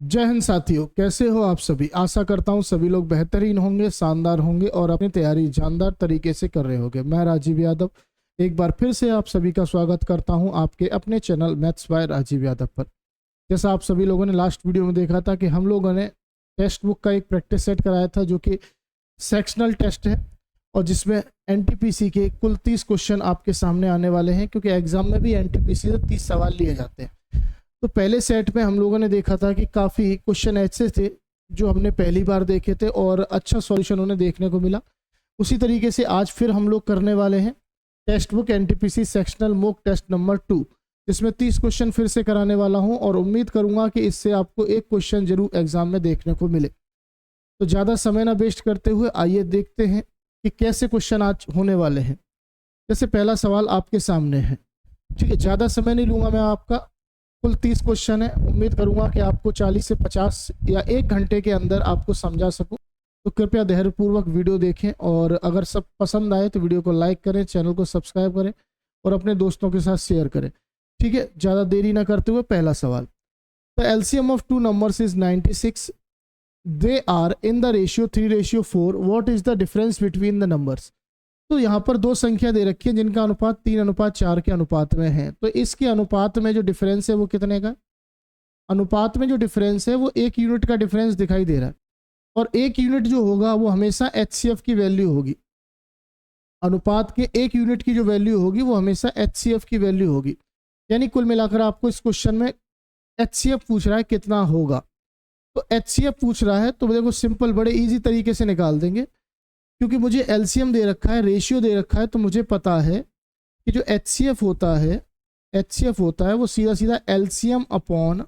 जय हिंद साथियों, कैसे हो आप सभी। आशा करता हूँ सभी लोग बेहतरीन होंगे, शानदार होंगे और अपनी तैयारी जानदार तरीके से कर रहे होंगे। मैं राजीव यादव एक बार फिर से आप सभी का स्वागत करता हूँ आपके अपने channel maths by Rajiv Yadav पर। जैसा आप सभी लोगों ने लास्ट वीडियो में देखा था कि हम लोगों ने टेक्स्ट बुक का एक प्रैक्टिस सेट कराया था जो कि सेक्शनल टेस्ट है और जिसमें एनटीपीसी के कुल 30 क्वेश्चन आपके सामने आने वाले हैं, क्योंकि एग्जाम में भी एनटीपीसी से 30 सवाल लिए जाते हैं। तो पहले सेट में हम लोगों ने देखा था कि काफ़ी क्वेश्चन ऐसे थे जो हमने पहली बार देखे थे और अच्छा सॉल्यूशन उन्हें देखने को मिला। उसी तरीके से आज फिर हम लोग करने वाले हैं text book NTPC sectional mock test number 2, जिसमें 30 क्वेश्चन फिर से कराने वाला हूं और उम्मीद करूंगा कि इससे आपको एक क्वेश्चन जरूर एग्जाम में देखने को मिले। तो ज़्यादा समय ना वेस्ट करते हुए आइए देखते हैं कि कैसे क्वेश्चन आज होने वाले हैं। जैसे पहला सवाल आपके सामने है, ठीक है। ज़्यादा समय नहीं लूँगा मैं आपका, कुल 30 क्वेश्चन है। उम्मीद करूंगा कि आपको 40 से 50 या 1 घंटे के अंदर आपको समझा सकूं। तो कृपया धैर्यपूर्वक वीडियो देखें और अगर सब पसंद आए तो वीडियो को लाइक करें, चैनल को सब्सक्राइब करें और अपने दोस्तों के साथ शेयर करें, ठीक है। ज़्यादा देरी ना करते हुए पहला सवाल। The LCM of two numbers is 96। They are in the ratio 3:4। What is the difference between the numbers. तो यहाँ पर दो संख्या दे रखी है जिनका अनुपात 3:4 के अनुपात में है। तो इसके अनुपात में जो डिफरेंस है वो कितने का, अनुपात में जो डिफरेंस है वो 1 यूनिट का डिफरेंस दिखाई दे रहा है। और 1 यूनिट जो होगा वो हमेशा एचसीएफ की वैल्यू होगी। अनुपात के 1 यूनिट की जो वैल्यू होगी वो हमेशा एचसीएफ की वैल्यू होगी। यानी कुल मिलाकर आपको इस क्वेश्चन में एचसीएफ पूछ रहा है कितना होगा। तो एचसीएफ पूछ रहा है तो देखो सिंपल, बड़े ईजी तरीके से निकाल देंगे, क्योंकि मुझे एलसीएम दे रखा है, रेशियो दे रखा है। तो मुझे पता है कि जो एचसीएफ होता है वो सीधा सीधा LCM upon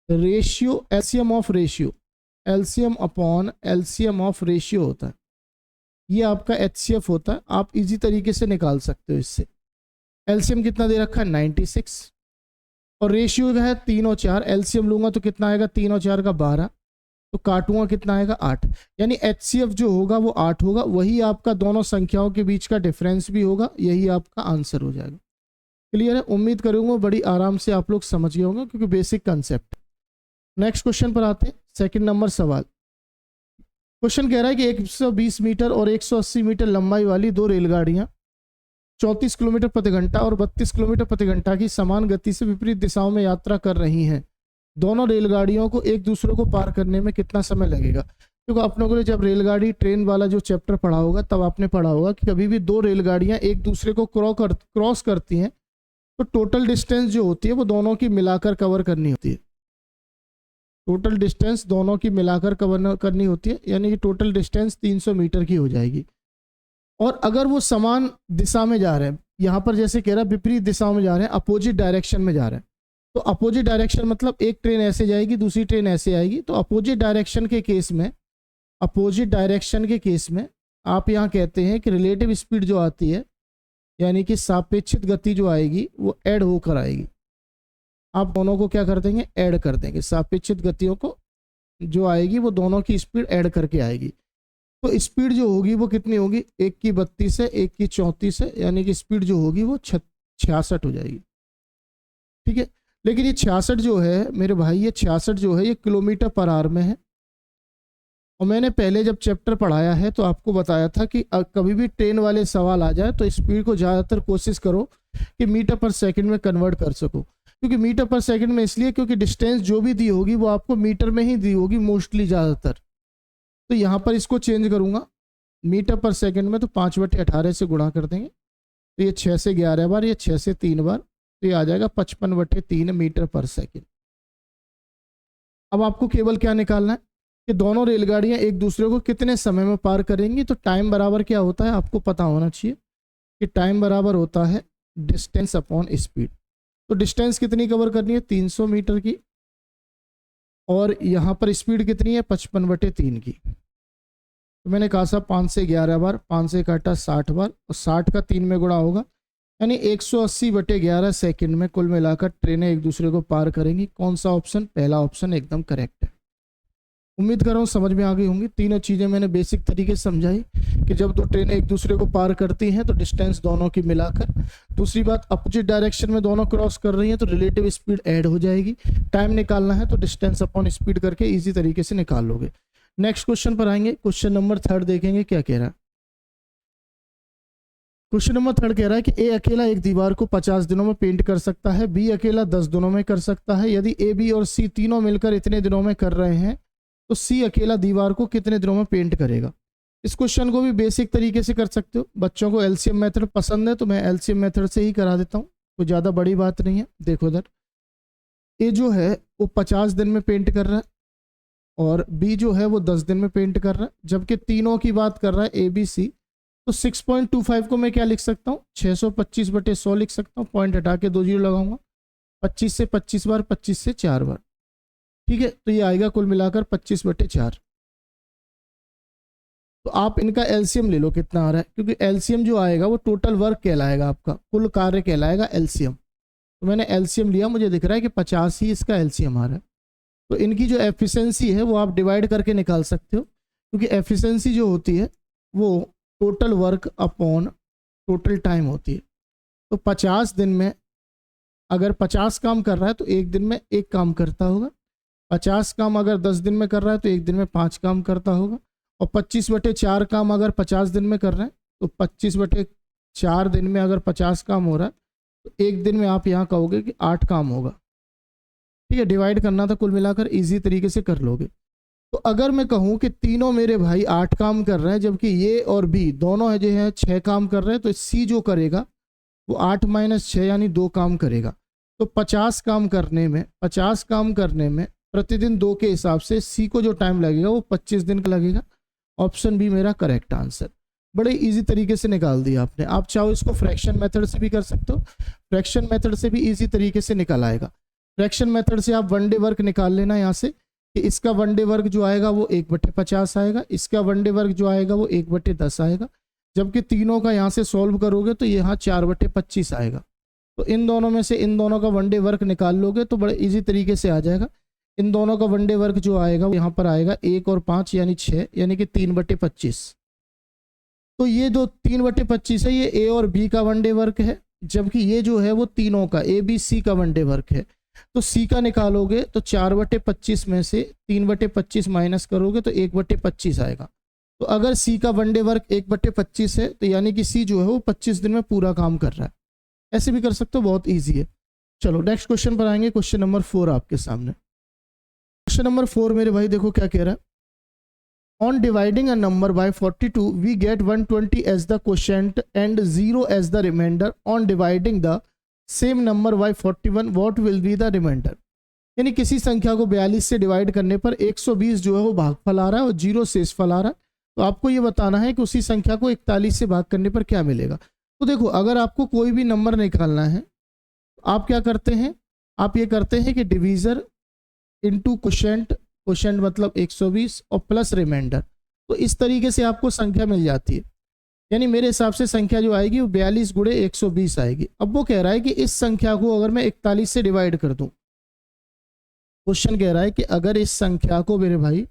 ratio, LCM of ratio, LCM upon LCM of ratio होता है। ये आपका एचसीएफ होता है। आप इजी तरीके से निकाल सकते हो इससे। एलसीएम कितना दे रखा है 96 और रेशियो है 3 और 4। एलसीएम लूंगा तो कितना आएगा, 3 और 4 का 12, तो काटूंगा कितना आएगा 8। यानी एचसीएफ जो होगा वो 8 होगा। वही आपका दोनों संख्याओं के बीच का डिफरेंस भी होगा। यही आपका आंसर हो जाएगा। क्लियर है। उम्मीद करूंगा बड़ी आराम से आप लोग समझ गए होंगे, क्योंकि बेसिक कंसेप्ट। नेक्स्ट क्वेश्चन पर आते हैं। सेकंड नंबर सवाल। क्वेश्चन कह रहा है कि 120 मीटर और 180 मीटर लंबाई वाली दो रेलगाड़ियां 34 किलोमीटर प्रति घंटा और 32 किलोमीटर प्रति घंटा की समान गति से विपरीत दिशाओं में यात्रा कर रही हैं। दोनों रेलगाड़ियों को एक दूसरे को पार करने में कितना समय लगेगा। क्योंकि आप लोगों ने जब रेलगाड़ी ट्रेन वाला जो चैप्टर पढ़ा होगा तब आपने पढ़ा होगा कि कभी भी दो रेलगाड़ियां एक दूसरे को क्रॉस करती हैं तो टोटल डिस्टेंस जो होती है वो दोनों की मिलाकर कवर करनी होती है। टोटल डिस्टेंस दोनों की मिलाकर कवर करनी होती है, यानी कि टोटल डिस्टेंस 300 मीटर की हो जाएगी। और अगर वो समान दिशा में जा रहे हैं, यहाँ पर जैसे कह रहा है विपरीत दिशा में जा रहे हैं, अपोजिट डायरेक्शन में जा रहे हैं, तो अपोजिट डायरेक्शन मतलब एक ट्रेन ऐसे जाएगी दूसरी ट्रेन ऐसे आएगी। तो अपोजिट डायरेक्शन के केस में आप यहाँ कहते हैं कि रिलेटिव स्पीड जो आती है, यानी कि सापेक्षित गति जो आएगी वो ऐड होकर आएगी। आप दोनों को क्या कर देंगे, ऐड कर देंगे। सापेक्षित गतियों को जो आएगी वो दोनों की स्पीड ऐड करके आएगी। तो स्पीड जो होगी वो कितनी होगी, एक की 32 है, एक की 34 है, यानी कि स्पीड जो होगी वो 66 हो जाएगी। ठीक है। लेकिन ये 66 जो है मेरे भाई, ये 66 जो है ये किलोमीटर पर आवर में है। और मैंने पहले जब चैप्टर पढ़ाया है तो आपको बताया था कि कभी भी ट्रेन वाले सवाल आ जाए तो स्पीड को ज़्यादातर कोशिश करो कि मीटर पर सेकंड में कन्वर्ट कर सको। क्योंकि मीटर पर सेकंड में इसलिए क्योंकि डिस्टेंस जो भी दी होगी वो आपको मीटर में ही दी होगी मोस्टली ज़्यादातर। तो यहाँ पर इसको चेंज करूँगा मीटर पर सेकंड में, तो 5/18 से गुणा कर देंगे। तो ये 6 से 11 बार, ये 6 से 3 बार, तो ये आ जाएगा 55/3 मीटर पर सेकंड। अब आपको केवल क्या निकालना है कि दोनों रेलगाड़ियां एक दूसरे को कितने समय में पार करेंगी। तो टाइम बराबर क्या होता है आपको पता होना चाहिए कि टाइम बराबर होता है डिस्टेंस अपॉन स्पीड। तो डिस्टेंस कितनी कवर करनी है, 300 मीटर की, और यहाँ पर स्पीड कितनी है 55/3 की। तो मैंने कहा साहब 5 से 11 बार, 5 से काटा 60 बार, और 60 का 3 में गुणा होगा, यानी 180/11 सेकंड में कुल मिलाकर ट्रेनें एक दूसरे को पार करेंगी। कौन सा ऑप्शन, पहला ऑप्शन एकदम करेक्ट है। उम्मीद कर रहा हूँ समझ में आ गई होंगी। तीनों चीज़ें मैंने बेसिक तरीके से समझाई कि जब दो ट्रेन एक दूसरे को पार करती हैं तो डिस्टेंस दोनों की मिलाकर, दूसरी बात अपोजिट डायरेक्शन में दोनों क्रॉस कर रही हैं तो रिलेटिव स्पीड ऐड हो जाएगी। टाइम निकालना है तो डिस्टेंस अपॉन स्पीड करके ईजी तरीके से निकाल लोगे। नेक्स्ट क्वेश्चन पर आएंगे। क्वेश्चन नंबर 3 देखेंगे क्या कह रहा है। क्वेश्चन नंबर 3 कह रहा है कि ए अकेला एक दीवार को 50 दिनों में पेंट कर सकता है, बी अकेला 10 दिनों में कर सकता है। यदि ए, बी और सी तीनों मिलकर इतने दिनों में कर रहे हैं तो सी अकेला दीवार को कितने दिनों में पेंट करेगा। इस क्वेश्चन को भी बेसिक तरीके से कर सकते हो। बच्चों को एलसीएम मेथड पसंद है तो मैं एलसीएम मेथड से ही करा देता हूँ, कोई ज़्यादा बड़ी बात नहीं है। देखो इधर ए जो है वो 50 दिन में पेंट कर रहा है और बी जो है वो 10 दिन में पेंट कर रहा है, जबकि तीनों की बात कर रहा है ए बी सी। तो 6.25 को मैं क्या लिख सकता हूँ, 625/100 लिख सकता हूँ। पॉइंट हटा के 2 जीरो लगाऊंगा। 25 से 25 बार, 25 से 4 बार, ठीक है। तो ये आएगा कुल मिलाकर 25/4। तो आप इनका एलसीएम ले लो कितना आ रहा है, क्योंकि एलसीएम जो आएगा वो टोटल वर्क कहलाएगा, आपका कुल कार्य कहलाएगा एलसीएम। तो मैंने एलसीएम लिया, मुझे दिख रहा है कि 50 ही इसका एलसीएम आ रहा है। तो इनकी जो एफिशिएंसी है वो आप डिवाइड करके निकाल सकते हो, क्योंकि एफिशिएंसी जो होती है वो total work upon total time होती है। तो 50 दिन में अगर 50 काम कर रहा है तो एक दिन में एक काम करता होगा। 50 काम अगर 10 दिन में कर रहा है तो एक दिन में 5 काम करता होगा। और 25/4 काम अगर 50 दिन में कर रहे हैं तो 25/4 दिन में अगर 50 काम हो रहा है तो एक दिन में आप यहाँ कहोगे कि 8 काम होगा, ठीक है। डिवाइड करना था, कुल मिलाकर इजी तरीके से कर लोगे। तो अगर मैं कहूँ कि तीनों मेरे भाई 8 काम कर रहे हैं, जबकि ये और बी दोनों है जो है 6 काम कर रहे हैं, तो सी जो करेगा वो 8 - 6 यानी 2 काम करेगा। तो 50 काम करने में प्रतिदिन 2 के हिसाब से सी को जो टाइम लगेगा वो 25 दिन का लगेगा। ऑप्शन बी मेरा करेक्ट आंसर। बड़े इजी तरीके से निकाल दिया आपने। आप चाहो इसको फ्रैक्शन मेथड से भी कर सकते हो, फ्रैक्शन मेथड से भी इजी तरीके से निकल आएगा। फ्रैक्शन मेथड से आप वन डे वर्क निकाल लेना यहाँ से कि इसका वन डे वर्क जो आएगा वो 1/50 आएगा, इसका वन डे वर्क जो आएगा वो 1/10 आएगा, जबकि तीनों का यहाँ से सॉल्व करोगे तो यहाँ 4/25 आएगा। तो इन दोनों में से इन दोनों का वन डे वर्क निकाल लोगे तो बड़े इजी तरीके से आ जाएगा। इन दोनों का वन डे वर्क जो आएगा वो यहाँ पर आएगा 1 और 5 यानी 6, यानी कि 3/25। तो ये जो 3/25 है ये ए और बी का वन डे वर्क है, जबकि ये जो है वो तीनों का ए बी सी का वन डे वर्क है। तो सी का निकालोगे तो 4/25 में से 3/25 माइनस करोगे तो 1/25 आएगा। तो अगर सी का वन डे वर्क 1/25 है तो यानी कि सी जो है वो 25 दिन में पूरा काम कर रहा है। ऐसे भी कर सकते हो, बहुत ईजी है। चलो नेक्स्ट क्वेश्चन पर आएंगे। क्वेश्चन नंबर 4 आपके सामने। क्वेश्चन नंबर 4 मेरे भाई देखो क्या कह रहा है। On dividing a number by 42, we get 120 as the quotient and 0 as the remainder. On dividing the same number by 41, what will be the remainder? यानी किसी संख्या को 42 से डिवाइड करने पर 120 जो है वो भागफल आ रहा है और 0 शेषफल आ रहा है। तो आपको ये बताना है कि उसी संख्या को 41 से भाग करने पर क्या मिलेगा। तो देखो अगर आपको कोई भी नंबर निकालना है तो आप क्या करते हैं, आप ये करते हैं कि डिवीज़र इंटू क्वोशेंट, क्वोशेंट मतलब 120 और प्लस रिमाइंडर। तो इस तरीके से आपको संख्या मिल जाती है। यानी मेरे हिसाब से संख्या जो आएगी वो 42 × 120 आएगी। अब वो कह रहा है कि इस संख्या को अगर मैं 41 से डिवाइड कर दूं, क्वेश्चन कह रहा है कि अगर इस संख्या को मेरे भाई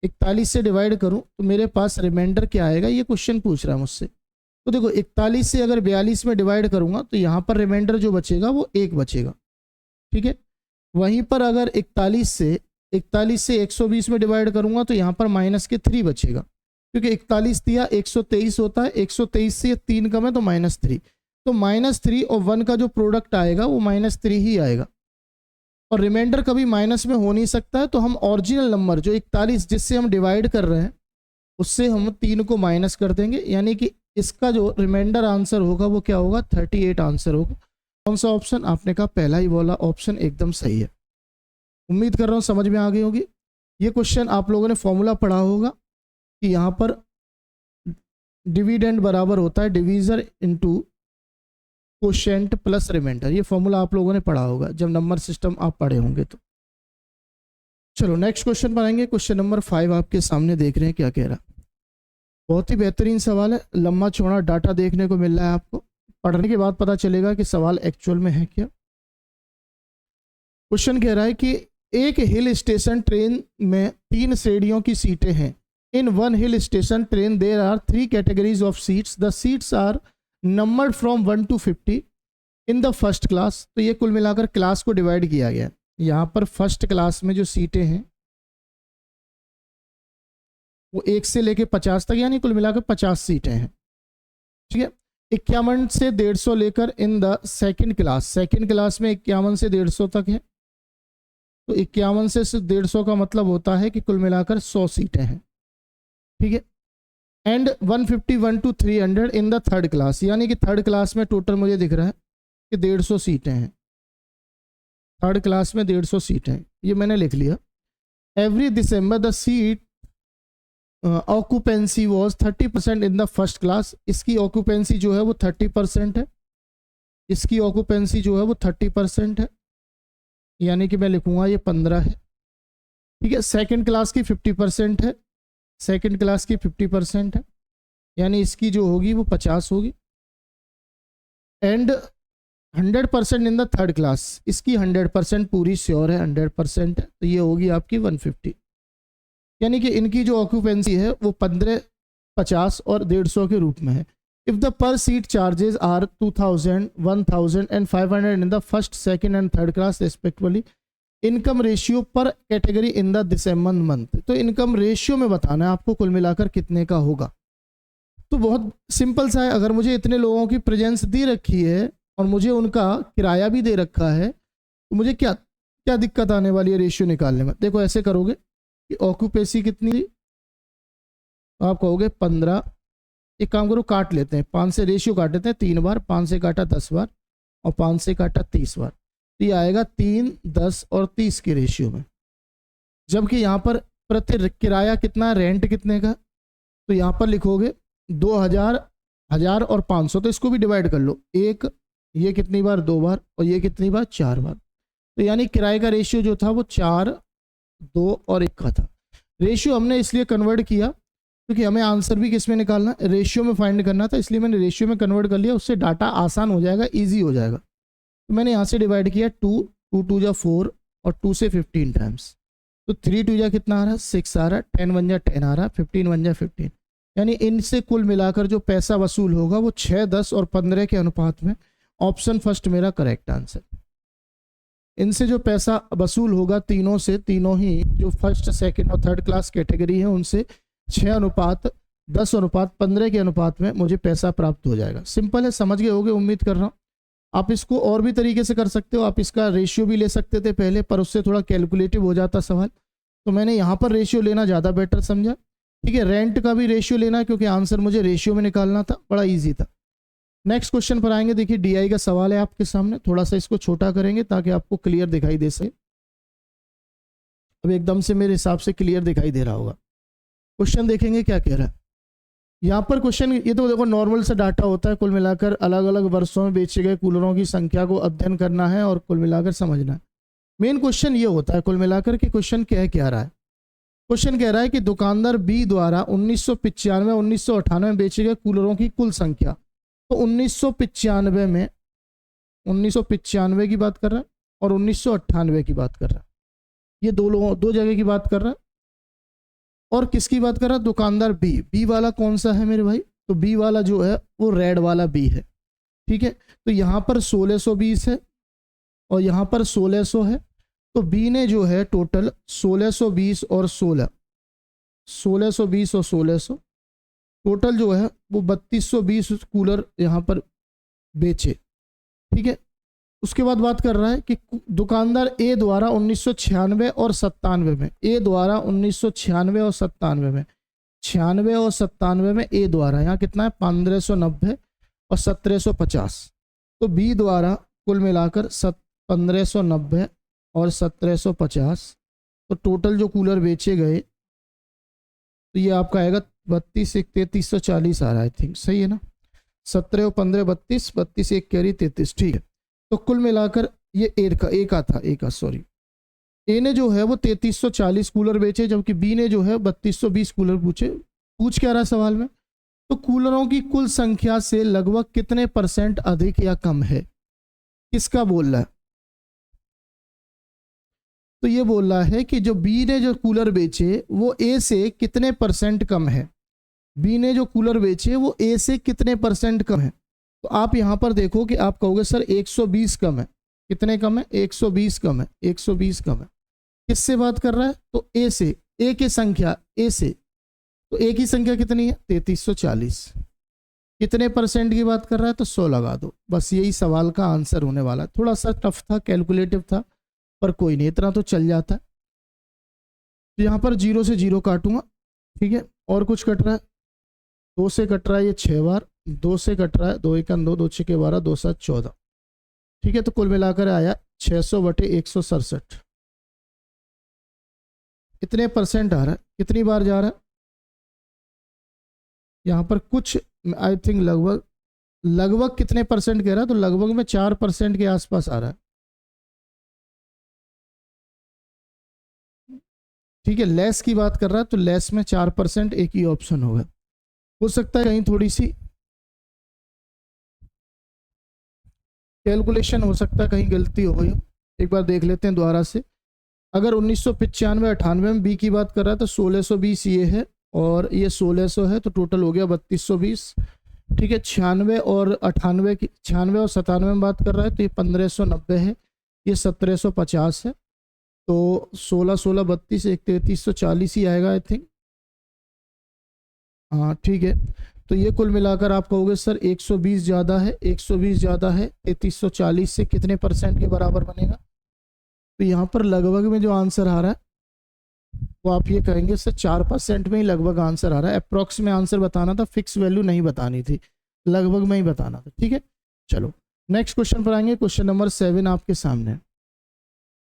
41 से डिवाइड करूं तो मेरे पास रिमाइंडर क्या आएगा, ये क्वेश्चन पूछ रहा है मुझसे। तो देखो 41 से अगर 42 में डिवाइड करूंगा तो यहाँ पर रिमाइंडर जो बचेगा वो 1 बचेगा, ठीक है। वहीं पर अगर 41 से 120 में डिवाइड करूंगा तो यहाँ पर -3 बचेगा, क्योंकि 41 दिया 123 होता है, 123 से 3 कम है तो -3। तो -3 और 1 का जो प्रोडक्ट आएगा वो -3 ही आएगा, और रिमाइंडर कभी माइनस में हो नहीं सकता है। तो हम ओरिजिनल नंबर जो 41 जिससे हम डिवाइड कर रहे हैं उससे हम 3 को माइनस कर देंगे, यानी कि इसका जो रिमाइंडर आंसर होगा वो क्या होगा, 38 आंसर होगा। कौन सा ऑप्शन, आपने कहा पहला ही वाला ऑप्शन एकदम सही है। उम्मीद कर रहा हूँ समझ में आ गई होगी। ये क्वेश्चन आप लोगों ने फॉर्मूला पढ़ा होगा कि यहाँ पर डिविडेंड बराबर होता है divisor into quotient plus remainder. ये फॉर्मूला आप लोगों ने पढ़ा होगा जब नंबर सिस्टम आप पढ़े होंगे तो। चलो नेक्स्ट क्वेश्चन पर आएंगे। क्वेश्चन नंबर 5 आपके सामने देख रहे हैं क्या कह रहा। बहुत ही बेहतरीन सवाल है, लंबा चौड़ा डाटा देखने को मिल रहा है आपको। पढ़ने के बाद पता चलेगा कि सवाल एक्चुअल में है क्या। क्वेश्चन कह रहा है कि एक हिल स्टेशन ट्रेन में 3 श्रेणियों की सीटें हैं। In one hill station train there are 3 categories of seats, the seats are numbered from 1 to 50 in the first class. तो ये कुल मिलाकर क्लास को डिवाइड किया गया। यहाँ पर फर्स्ट क्लास में जो सीटें हैं वो 1 से लेके 50 तक, यानी कुल मिलाकर 50 सीटें हैं। ठीक है, 51 से 150 लेकर in the second class, second class में 51 से 150 तक है। तो 51 से 150 का मतलब होता है कि कुल मिलाकर 100 सीटें हैं। ठीक है, and 151 to 300 in the third class, यानी कि थर्ड क्लास में टोटल मुझे दिख रहा है कि 150 सीटें हैं। थर्ड क्लास में 150 सीटें हैं, ये मैंने लिख लिया। Every December the seat occupancy was 30% in the first class. इसकी ऑक्यूपेंसी जो है वो 30% है, इसकी ऑक्यूपेंसी जो है वो 30% है, यानी कि मैं लिखूंगा ये 15 है। ठीक है, सेकंड क्लास की 50% है, सेकंड क्लास की 50% है, यानी इसकी जो होगी वो 50 होगी। And 100% in the third class, इसकी 100% पूरी श्योर है, 100% है, तो ये होगी आपकी 150। यानी कि इनकी जो ऑक्यूपेंसी है वो 15, 50 और 150 के रूप में है। If the per seat charges are 2000, 1000 and 500 in the first, second and third class respectively, income ratio per category in the December month. तो इनकम रेशियो में बताना है आपको कुल मिलाकर कितने का होगा। तो बहुत सिंपल सा है, अगर मुझे इतने लोगों की प्रेजेंस दी रखी है और मुझे उनका किराया भी दे रखा है, तो मुझे क्या क्या दिक्कत आने वाली है रेशियो निकालने में। देखो ऐसे करोगे कि ऑक्यूपेंसी कितनी थी, तो आप कहोगे 15। एक काम करो, काट लेते हैं, 5 से रेशियो काट लेते हैं 3 बार, 5 से काटा 10 बार और 5 से काटा 30 बार, तो ये आएगा 3, 10 और 30 के रेशियो में। जबकि यहाँ पर प्रति किराया कितना, रेंट कितने का, तो यहाँ पर लिखोगे 2000, 1000 और 500, तो इसको भी डिवाइड कर लो। एक, ये कितनी बार, 2 बार, और ये कितनी बार, 4 बार। तो यानी किराए का रेशियो जो था वो 4, 2 और 1 का था। रेशियो हमने इसलिए कन्वर्ट किया क्योंकि हमें आंसर भी किस में निकालना, रेशियो में फाइंड करना था, इसलिए मैंने रेशियो में कन्वर्ट कर लिया। उससे डाटा आसान हो जाएगा, इजी हो जाएगा। तो मैंने यहाँ से डिवाइड किया 2, 2 2 जा 4 और 2 से 15 टाइम्स, तो 3 2 जा कितना आ रहा है, 6 आ रहा है, 10 1 जा 10 आ रहा है, 15 1 जा 15, यानी इनसे कुल मिलाकर जो पैसा वसूल होगा वो 6, 10 और 15 के अनुपात में। ऑप्शन फर्स्ट मेरा करेक्ट आंसर। इनसे जो पैसा वसूल होगा तीनों से, तीनों ही जो फर्स्ट, सेकंड और थर्ड क्लास कैटेगरी है, उनसे 6:10:15 के अनुपात में मुझे पैसा प्राप्त हो जाएगा। सिंपल है, समझ गए होगे उम्मीद कर रहा हूँ। आप इसको और भी तरीके से कर सकते हो, आप इसका रेशियो भी ले सकते थे पहले, पर उससे थोड़ा कैलकुलेटिव हो जाता सवाल, तो मैंने यहाँ पर रेशियो लेना ज़्यादा बेटर समझा। ठीक है, रेंट का भी रेशियो लेना क्योंकि आंसर मुझे रेशियो में निकालना था, बड़ा ईजी था। नेक्स्ट क्वेश्चन पर आएंगे। देखिए डीआई का सवाल है आपके सामने, थोड़ा सा इसको छोटा करेंगे ताकि आपको क्लियर दिखाई दे सके। अब एकदम से मेरे हिसाब से क्लियर दिखाई दे रहा होगा। क्वेश्चन देखेंगे क्या कह रहा है यहाँ पर। क्वेश्चन ये तो देखो नॉर्मल सा डाटा होता है, कुल मिलाकर अलग अलग वर्षों में बेचे गए कूलरों की संख्या को अध्ययन करना है और कुल मिलाकर समझना है। मेन क्वेश्चन ये होता है कुल मिलाकर कि क्वेश्चन क्या रहा है। क्वेश्चन कह रहा है कि दुकानदार बी द्वारा 1995 1998 में बेचे गए कूलरों की कुल संख्या। तो 1995 की बात कर रहा है और 1998 की बात कर रहा है। ये दो जगह की बात कर रहा है। और किसकी बात कर रहा है? दुकानदार बी। बी वाला कौन सा है मेरे भाई? तो बी वाला जो है वो रेड वाला बी है। ठीक है, तो यहाँ पर 1620 है और यहाँ पर 1600 है। तो बी ने जो है टोटल 1620 और 1620 और 1600 टोटल जो है वो 3220 कूलर यहाँ पर बेचे। ठीक है, उसके बाद बात कर रहा है कि दुकानदार ए द्वारा 1996 और 97 में, ए द्वारा 1996 और 97 में, 96 और 97 में ए द्वारा यहाँ कितना है 1590 और 1750। तो बी द्वारा कुल मिलाकर 1590 और 1750, तो टोटल जो कूलर बेचे गए तो ये आपका आएगा 32 1 3340 आ रहा है। आई थिंक सही है ना। 17 और 15 32, 32 1 कैरी 33। ठीक है, तो कुल मिलाकर ये ए का सॉरी ए ने जो है वो 3340 कूलर बेचे, जबकि बी ने जो है 3220 कूलर पूछ क्या रहा सवाल में। तो कूलरों की कुल संख्या से लगभग कितने % अधिक या कम है, किसका बोल रहा है? तो ये बोल रहा है कि जो बी ने जो कूलर बेचे वो ए से कितने परसेंट कम है। बी ने जो कूलर बेचे वो ए से कितने परसेंट कम है। तो आप यहाँ पर देखो कि आप कहोगे सर 120 कम है। कितने कम है? 120 कम है। 120 कम है। किससे बात कर रहा है? तो ए से। ए की संख्या ए से, तो ए की संख्या कितनी है? 3340। कितने परसेंट की बात कर रहा है? तो 100 लगा दो। बस यही सवाल का आंसर होने वाला है। थोड़ा सा टफ था, कैलकुलेटिव था, पर कोई नहीं, इतना तो चल जाता है। तो यहाँ पर 0 से 0 काटूंगा, ठीक है। और कुछ कट रहा है? 2 से कट रहा है ये 6 बार, 2 से कट रहा है 2 1 2, 2 6 12, 2 7 14, ठीक है। तो कुल मिलाकर आया 600/167। इतने परसेंट आ रहा है। कितनी बार जा रहा है यहाँ पर? कुछ आई थिंक लगभग कितने परसेंट कह रहा है? तो लगभग में 4% के आसपास आ रहा है, ठीक है। लेस की बात कर रहा है तो लेस में 4% एक ही ऑप्शन होगा। हो सकता है कहीं थोड़ी सी कैलकुलेशन, हो सकता है कहीं गलती हो गई। एक बार देख लेते हैं दोबारा से। अगर 1995-98 में बी की बात कर रहा है तो 1620 ये है और ये 1600 है, तो टोटल हो गया 3220, ठीक है। 96 और 98 की, 96 और 97 में बात कर रहा है तो ये 1590 है, ये 1750 है। तो 16 16 32 1 3340 ही आएगा आई थिंक। हाँ ठीक है। तो ये कुल मिलाकर आप कहोगे सर 120 ज़्यादा है, 120 ज़्यादा है, 3340 से कितने परसेंट के बराबर बनेगा? तो यहाँ पर लगभग में जो आंसर आ रहा है वो आप ये कहेंगे सर 4% में ही लगभग आंसर आ रहा है। अप्रॉक्स में आंसर बताना था, फिक्स वैल्यू नहीं बतानी थी, लगभग में ही बताना था, ठीक है। चलो नेक्स्ट क्वेश्चन पर आएंगे। क्वेश्चन नंबर 7 आपके सामने।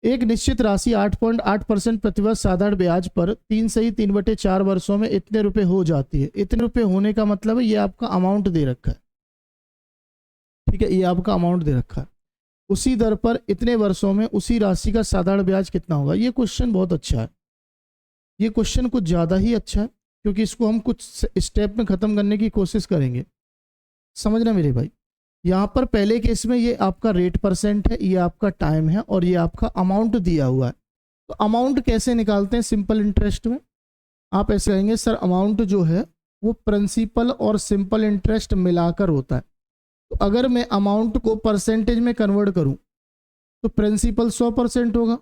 एक निश्चित राशि 8.8% प्रतिवर्ष साधारण ब्याज पर 3 सही 3/4 वर्षों में इतने रुपए हो जाती है। इतने रुपए होने का मतलब है ये आपका अमाउंट दे रखा है, ठीक है, ये आपका अमाउंट दे रखा है। उसी दर पर इतने वर्षों में उसी राशि का साधारण ब्याज कितना होगा? ये क्वेश्चन बहुत अच्छा है। ये क्वेश्चन कुछ ज़्यादा ही अच्छा है क्योंकि इसको हम कुछ स्टेप में ख़त्म करने की कोशिश करेंगे, समझना मेरे भाई। यहाँ पर पहले केस में ये आपका रेट परसेंट है, ये आपका टाइम है और ये आपका अमाउंट दिया हुआ है। तो अमाउंट कैसे निकालते हैं सिंपल इंटरेस्ट में? आप ऐसे कहेंगे सर अमाउंट जो है वो प्रिंसिपल और सिंपल इंटरेस्ट मिलाकर होता है। तो अगर मैं अमाउंट को परसेंटेज में कन्वर्ट करूं तो प्रिंसिपल 100% होगा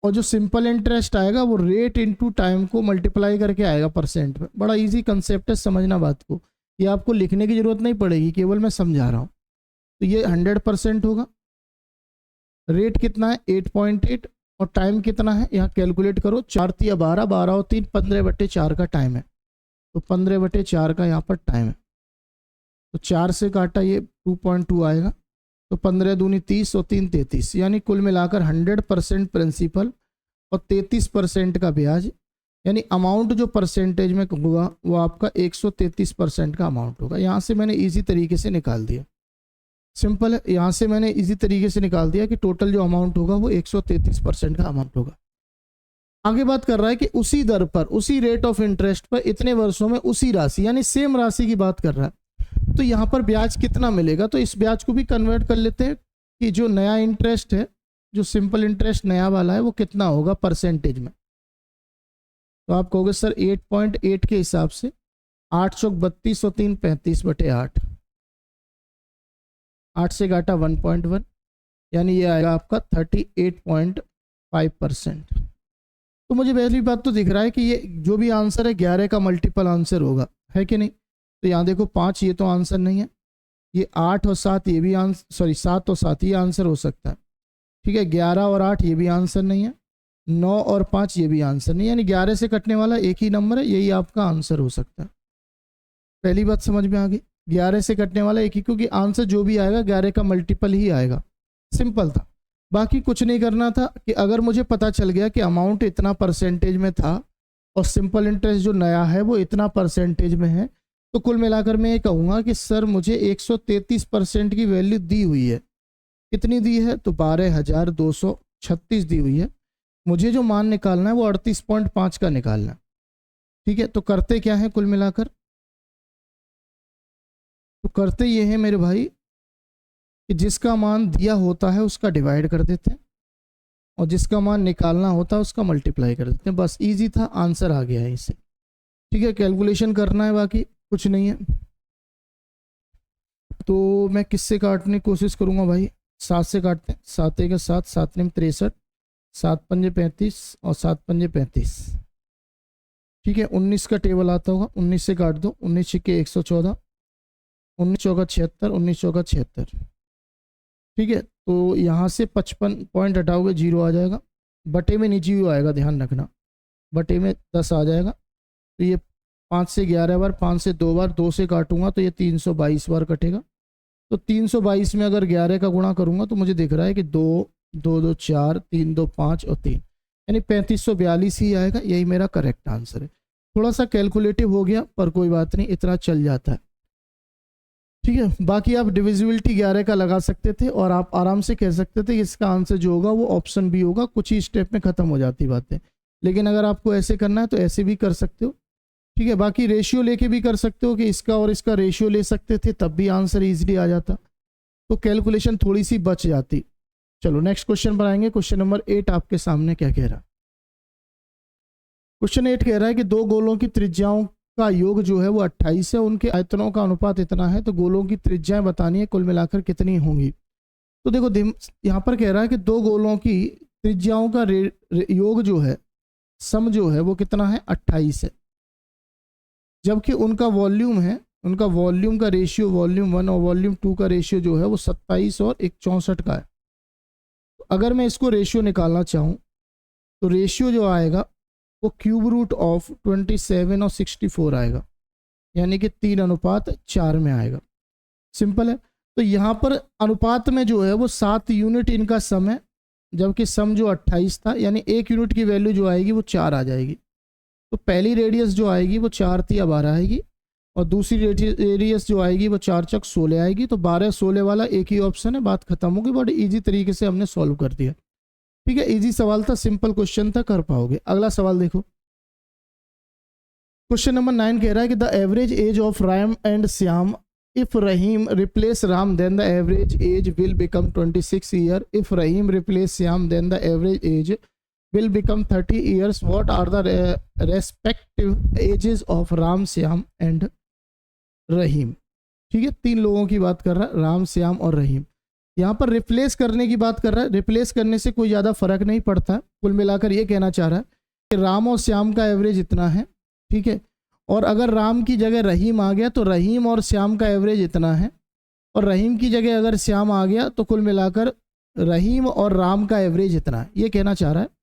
और जो सिंपल इंटरेस्ट आएगा वो रेट इनटू टाइम को मल्टीप्लाई करके आएगा परसेंट में। बड़ा इजी कंसेप्ट है, समझना बात को। ये आपको लिखने की जरूरत नहीं पड़ेगी, केवल मैं समझा रहा हूँ। तो ये 100% होगा। रेट कितना है? 8.8 और टाइम कितना है? यहाँ कैलकुलेट करो, 4 3 12, 12 और 3 15/4 का टाइम है। तो 15/4 का यहाँ पर टाइम है। तो 4 से काटा ये 2.2 आएगा, तो 15 दूनी 30 और 3 33, यानी कुल मिलाकर 100% प्रिंसिपल और 33% का ब्याज, यानी अमाउंट जो परसेंटेज में होगा वो आपका 133% का अमाउंट होगा। यहाँ से मैंने इजी तरीके से निकाल दिया, सिंपल है। यहाँ से मैंने इजी तरीके से निकाल दिया कि टोटल जो अमाउंट होगा वो 133% का अमाउंट होगा। आगे बात कर रहा है कि उसी दर पर, उसी रेट ऑफ इंटरेस्ट पर इतने वर्षों में उसी राशि, यानी सेम राशि की बात कर रहा है। तो यहाँ पर ब्याज कितना मिलेगा? तो इस ब्याज को भी कन्वर्ट कर लेते हैं कि जो नया इंटरेस्ट है, जो सिंपल इंटरेस्ट नया वाला है, वो कितना होगा परसेंटेज में। तो आप कहोगे सर 8.8 के हिसाब से 8 चौक 32 और 3 35/8, 8 से घाटा 1.1, यानी ये आएगा आपका 38.5%। तो मुझे पहली बात तो दिख रहा है कि ये जो भी आंसर है 11 का मल्टीपल आंसर होगा, है कि नहीं? तो यहाँ देखो 5 ये तो आंसर नहीं है, ये 8 और 7 ये भी आंसर, सॉरी 7 और 7 ये आंसर हो सकता है, ठीक है। 11 और 8 ये भी आंसर नहीं है, 9 और 5 ये भी आंसर नहीं, यानी 11 से कटने वाला एक ही नंबर है, यही आपका आंसर हो सकता है। पहली बात समझ में आ गई, 11 से कटने वाला एक ही, क्योंकि आंसर जो भी आएगा 11 का मल्टीपल ही आएगा। सिंपल था, बाकी कुछ नहीं करना था। कि अगर मुझे पता चल गया कि अमाउंट इतना परसेंटेज में था और सिंपल इंटरेस्ट जो नया है वो इतना परसेंटेज में है, तो कुल मिलाकर मैं ये कहूँगा कि सर मुझे 133% की वैल्यू दी हुई है। कितनी दी है? तो 12,236 दी हुई है। मुझे जो मान निकालना है वो 38.5 का निकालना है, ठीक है। तो करते क्या है कुल मिलाकर? तो करते ये है मेरे भाई कि जिसका मान दिया होता है उसका डिवाइड कर देते हैं और जिसका मान निकालना होता है उसका मल्टीप्लाई कर देते हैं, बस इजी था, आंसर आ गया है इससे। ठीक है, कैलकुलेशन करना है, बाकी कुछ नहीं है। तो मैं किससे काटने की कोशिश करूंगा भाई, 7 से काटते हैं। 7 एक 7, 7 निम 63, 7 पंजे 35 और 7 पंजे 35। ठीक है, 19 का टेबल आता होगा, 19 से काट दो। 19 छिक्के 114, 19 चौका 76, 19 चौका 76। ठीक है, तो यहाँ से 55 पॉइंट हटाओगे 0 आ जाएगा, बटे में नीचे भी आएगा, ध्यान रखना, बटे में 10 आ जाएगा। तो ये 5 से 11 बार, 5 से 2 बार, 2 से काटूंगा तो ये 322 बार कटेगा। तो 322 में अगर 11 का गुणा करूंगा तो मुझे दिख रहा है कि 2 2 2 4, 3 2 5 और 3, यानी 3542 ही आएगा। यही मेरा करेक्ट आंसर है। थोड़ा सा कैलकुलेटिव हो गया पर कोई बात नहीं, इतना चल जाता है। ठीक है, बाकी आप डिविजिबिलिटी 11 का लगा सकते थे और आप आराम से कह सकते थे इसका आंसर जो होगा वो ऑप्शन बी होगा। कुछ ही स्टेप में खत्म हो जाती बातें, लेकिन अगर आपको ऐसे करना है तो ऐसे भी कर सकते हो। ठीक है, बाकी रेशियो लेके भी कर सकते हो कि इसका और इसका रेशियो ले सकते थे, तब भी आंसर इजीली आ जाता, तो कैलकुलेशन थोड़ी सी बच जाती। चलो नेक्स्ट क्वेश्चन पर आएंगे। क्वेश्चन नंबर 8 आपके सामने क्या कह रहा है। क्वेश्चन 8 कह रहा है कि दो गोलों की त्रिज्याओं का योग जो है वो 28 है, उनके आयतनों का अनुपात इतना है, तो गोलों की त्रिज्याएं बतानी है, कुल मिलाकर कितनी होंगी। तो देखो यहाँ पर कह रहा है कि दो गोलों की त्रिज्याओं का योग जो है, सम जो है वो कितना है, 28 है, जबकि उनका वॉल्यूम है, उनका वॉल्यूम का रेशियो, वॉल्यूम 1 और वॉल्यूम 2 का रेशियो जो है वो 27 और 64 का है। तो अगर मैं इसको रेशियो निकालना चाहूँ तो रेशियो जो आएगा वो क्यूब रूट ऑफ 27 और 64 आएगा, यानी कि 3:4 में आएगा। सिंपल है। तो यहाँ पर अनुपात में जो है वो 7 यूनिट इनका सम है, जबकि सम जो 28 था, यानी 1 यूनिट की वैल्यू जो आएगी वो 4 आ जाएगी। तो पहली रेडियस जो आएगी वो 4 × 12 आएगी और दूसरी रेडियस जो आएगी वो 4 × 16 आएगी। तो 12 16 वाला एक ही ऑप्शन है, बात खत्म होगी। बड़ी इजी तरीके से हमने सॉल्व कर दिया। ठीक है, इजी सवाल था, सिंपल क्वेश्चन था, कर पाओगे। अगला सवाल देखो। क्वेश्चन नंबर 9 कह रहा है कि the average age of Ram and Shyam, if Rahim replace Ram then the average age will become 26 year, if Rahim replace Shyam then the average age will become 30 years. What are the respective ages of Ram, Shyam and Rahim. ठीक है, 3 लोगों की बात कर रहा है, राम, श्याम और रहीम। यहाँ पर रिप्लेस करने की बात कर रहा है। रिप्लेस करने से कोई ज़्यादा फर्क नहीं पड़ता। कुल मिलाकर ये कहना चाह रहा है कि राम और श्याम का एवरेज इतना है। ठीक है, और अगर राम की जगह रहीम आ गया तो रहीम और श्याम का एवरेज इतना है, और रहीम की जगह अगर श्याम आ गया तो कुल मिलाकर रहीम और राम का एवरेज इतना है। ये कहना चाह रहा है।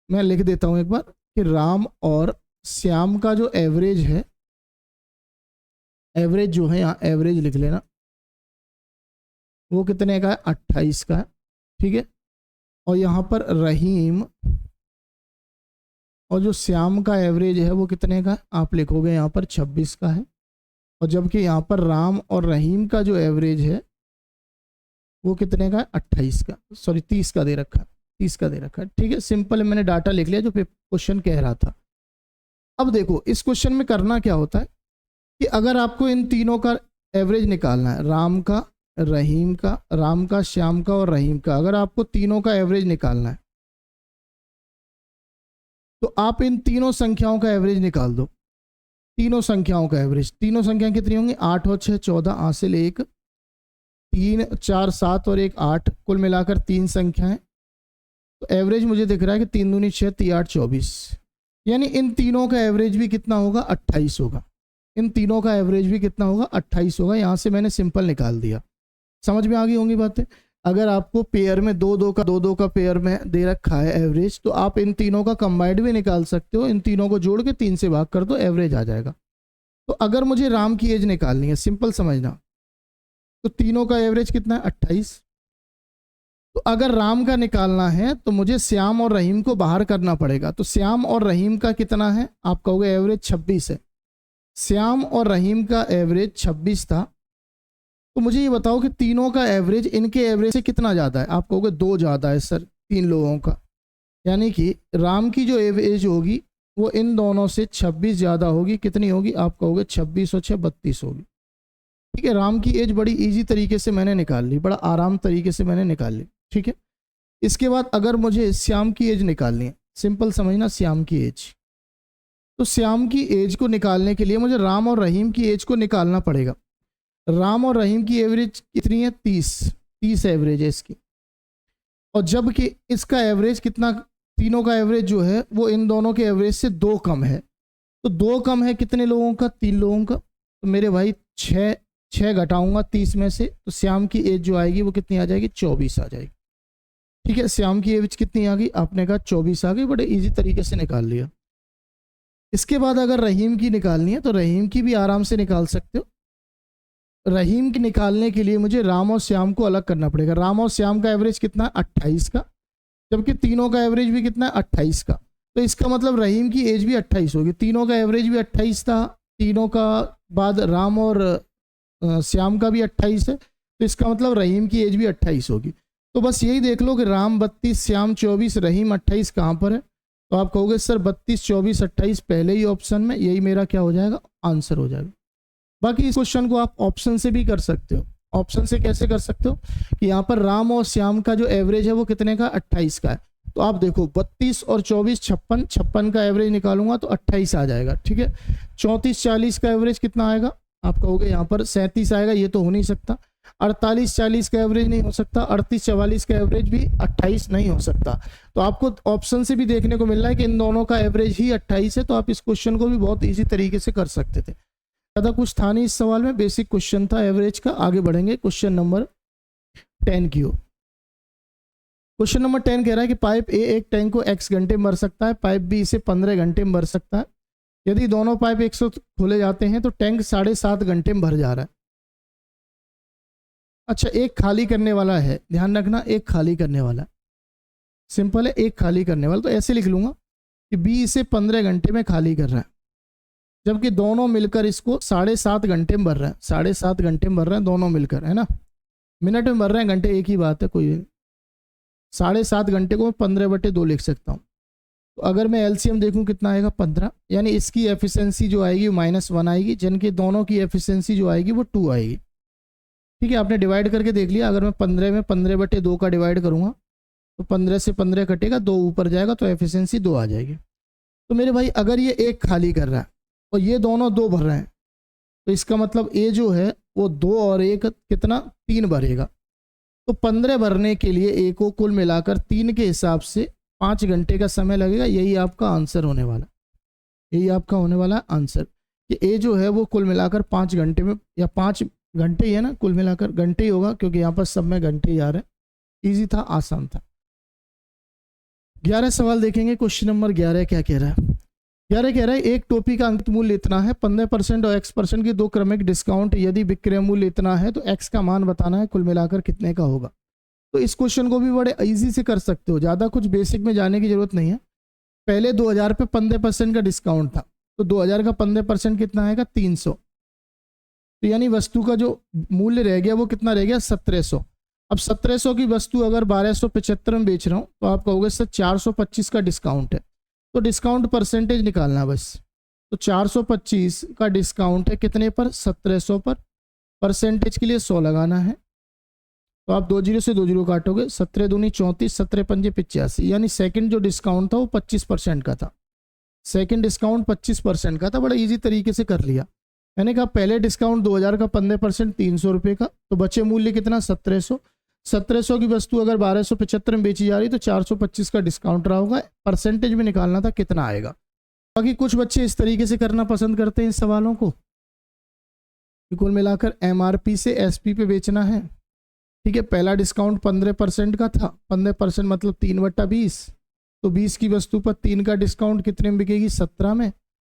मैं लिख देता हूं एक बार कि राम और श्याम का जो एवरेज है, एवरेज जो है यहाँ एवरेज लिख लेना, वो कितने का है, 28 का है। ठीक है, और यहाँ पर रहीम और जो श्याम का एवरेज है वो कितने का है, आप लिखोगे यहाँ पर 26 का है। और जबकि यहाँ पर राम और रहीम का जो एवरेज है वो कितने का है, 28 का, सॉरी 30 का दे रखा है, 30 का दे रखा है। ठीक है, सिंपल है, मैंने डाटा लिख लिया जो क्वेश्चन कह रहा था। अब देखो इस क्वेश्चन में करना क्या होता है कि अगर आपको इन तीनों का एवरेज निकालना है, राम का, रहीम का, राम का, श्याम का और रहीम का, अगर आपको तीनों का एवरेज निकालना है तो आप इन तीनों संख्याओं का एवरेज निकाल दो। तीनों संख्याओं का एवरेज, तीनों संख्याएं कितनी होंगी, 8 और 6 14, हासिल 1, 3 4 7 और 1 8, कुल मिलाकर 3 संख्याएं। तो एवरेज मुझे दिख रहा है कि 3 दूनी 6, 3 8 24, यानी इन तीनों का एवरेज भी कितना होगा, 28 होगा। इन तीनों का एवरेज भी कितना होगा, 28 होगा। यहाँ से मैंने सिंपल निकाल दिया। समझ में आ गई होंगी बातें। अगर आपको पेयर में 2 का पेयर में दे रखा है एवरेज, तो आप इन तीनों का कंबाइंड भी निकाल सकते हो। इन तीनों को जोड़ के 3 से भाग कर दो, एवरेज आ जाएगा। तो अगर मुझे राम की एज निकालनी है, सिंपल समझना, तो तीनों का एवरेज कितना है, 28। तो अगर राम का निकालना है तो मुझे श्याम और रहीम को बाहर करना पड़ेगा। तो श्याम और रहीम का कितना है, आप कहोगे एवरेज 26 है। श्याम और रहीम का एवरेज 26 था। तो मुझे ये बताओ कि तीनों का एवरेज इनके एवरेज से कितना ज़्यादा है, आप कहोगे 2 ज़्यादा है सर, 3 लोगों का। यानी कि राम की जो एवरेज होगी वो इन दोनों से 26 ज़्यादा होगी। कितनी होगी, आप कहोगे 26 और 6 32 होगी। ठीक है, राम की एज बड़ी इजी तरीके से मैंने निकाल ली, बड़ा आराम तरीके से मैंने निकाल ली। ठीक है, इसके बाद अगर मुझे श्याम की एज निकालनी है, सिंपल समझना, श्याम की एज, तो श्याम की एज को निकालने के लिए मुझे राम और रहीम की एज को निकालना पड़ेगा। राम और रहीम की एवरेज कितनी है? 30 एवरेज है इसकी, और जबकि इसका एवरेज कितना, तीनों का एवरेज जो है वो इन दोनों के एवरेज से 2 कम है। तो 2 कम है कितने लोगों का? 3 लोगों का। तो मेरे भाई 6 घटाऊंगा 30 में से, तो श्याम की एज जो आएगी वो कितनी आ जाएगी? 24 आ जाएगी। ठीक है, श्याम की एज कितनी आ गई? आपने कहा 24 आ गई, बड़े इजी तरीके से निकाल लिया। इसके बाद अगर रहीम की निकालनी है तो रहीम की भी आराम से निकाल सकते हो। रहीम की निकालने के लिए मुझे राम और श्याम को अलग करना पड़ेगा। राम और श्याम का एवरेज कितना है? 28 का, जबकि तीनों का एवरेज भी कितना है? 28 का। तो इसका मतलब रहीम की एज भी 28 होगी। तीनों का एवरेज भी 28 था, तीनों का बाद राम और श्याम का भी 28 है, तो इसका मतलब रहीम की एज भी 28 होगी। तो बस यही देख लो कि राम 32, श्याम 24, रहीम 28 कहाँ पर है? तो आप कहोगे सर 32, 24, 28 पहले ही ऑप्शन में, यही मेरा क्या हो जाएगा? आंसर हो जाएगा। बाकी इस क्वेश्चन को आप ऑप्शन से भी कर सकते हो। ऑप्शन से कैसे कर सकते हो कि यहाँ पर राम और श्याम का जो एवरेज है वो कितने का? 28 का है। तो आप देखो 32 और 24 56 का एवरेज निकालूंगा तो 28 आ जाएगा। ठीक है, 34 40 का एवरेज कितना आएगा? आप कहोगे यहाँ पर 37 आएगा, ये तो हो नहीं सकता। 48 40 का एवरेज नहीं हो सकता, 38 44 का एवरेज भी 28 नहीं हो सकता। तो आपको ऑप्शन से भी देखने को मिल रहा है कि इन दोनों का एवरेज ही 28 है। तो आप इस क्वेश्चन को भी बहुत ईजी तरीके से कर सकते थे। ज़्यादा कुछ था नहीं इस सवाल में, बेसिक क्वेश्चन था एवरेज का। आगे बढ़ेंगे क्वेश्चन नंबर 10 की ओर। क्वेश्चन नंबर 10 कह रहा है कि पाइप ए एक टैंक को x घंटे में भर सकता है, पाइप बी इसे 15 घंटे में भर सकता है। यदि दोनों पाइप 100 खोले जाते हैं तो टैंक 7.5 घंटे में भर जा रहा है। अच्छा, एक खाली करने वाला है, ध्यान रखना, एक खाली करने वाला, सिंपल है, एक खाली करने वाला। तो ऐसे लिख लूंगा कि बी इसे 15 घंटे में खाली कर रहा है, जबकि दोनों मिलकर इसको 7.5 घंटे में भर रहे हैं। 7.5 घंटे में भर रहे हैं दोनों मिलकर, है ना। मिनट में भर रहे हैं, घंटे एक ही बात है, कोई 7.5 घंटे को 15/2 लिख सकता हूँ। तो अगर मैं एलसीएम देखूं कितना आएगा? 15, यानी इसकी एफिशिएंसी जो आएगी वो -1 आएगी, जिनके दोनों की एफिशिएंसी जो आएगी वो 2 आएगी। ठीक है, आपने डिवाइड करके देख लिया। अगर मैं 15 में 15/2 का डिवाइड करूँगा तो 15 से 15 कटेगा, 2 ऊपर जाएगा तो एफिशिएंसी 2 आ जाएगी। तो मेरे भाई अगर ये एक खाली कर रहा है और ये दोनों 2 भर रहे हैं, तो इसका मतलब ए जो है वो 2 और 1 कितना? 3 भरेगा। तो 15 भरने के लिए ए को कुल मिलाकर 3 के हिसाब से 5 घंटे का समय लगेगा। यही आपका आंसर होने वाला, यही आपका होने वाला आंसर कि ए जो है वो कुल मिलाकर 5 घंटे में, या 5 घंटे ही है ना, कुल मिलाकर घंटे ही होगा, क्योंकि यहाँ पर सब में घंटे ही आ रहे हैं। ईजी था, आसान था। 11 सवाल देखेंगे। क्वेश्चन नंबर 11 क्या कह रहा है? 11 कह रहा है एक टोपी का अंकित मूल्य इतना है, 15% और x% की 2 क्रमिक डिस्काउंट, यदि विक्रय मूल्य इतना है तो x का मान बताना है, कुल मिलाकर कितने का होगा। तो इस क्वेश्चन को भी बड़े इजी से कर सकते हो, ज़्यादा कुछ बेसिक में जाने की जरूरत नहीं है। पहले 2000 पे 15% का डिस्काउंट था, तो 2000 का 15% कितना आएगा? 300। तो यानी वस्तु का जो मूल्य रह गया वो कितना रह गया? 1700। अब 1700 की वस्तु अगर 1275 में बेच रहा हूँ तो आप कहोगे सर 425 का डिस्काउंट है, तो डिस्काउंट परसेंटेज निकालना है बस। तो 425 का डिस्काउंट है कितने पर? 1700 पर। परसेंटेज के लिए 100 लगाना है, तो आप 2 0 से 2 0 काटोगे, 17 दूनी 34, 17 पंजे 85, यानी सेकंड जो डिस्काउंट था वो 25% का था। सेकंड डिस्काउंट 25% का था, बड़ा इजी तरीके से कर लिया। मैंने कहा पहले डिस्काउंट 2000 का 15% 300 रुपये का, तो बचे मूल्य कितना? 1700। 1700 की वस्तु अगर 1275 में बेची जा रही तो 425 का डिस्काउंट रहा होगा। परसेंटेज में निकालना था कितना आएगा। बाकी कुछ बच्चे इस तरीके से करना पसंद करते हैं इन सवालों को, कुल मिलाकर एमआरपी से एसपी पे बेचना है। ठीक है, पहला डिस्काउंट 15% का था, 15% मतलब 3/20, तो 20 की वस्तु पर 3 का डिस्काउंट कितने में बिकेगी? 17 में।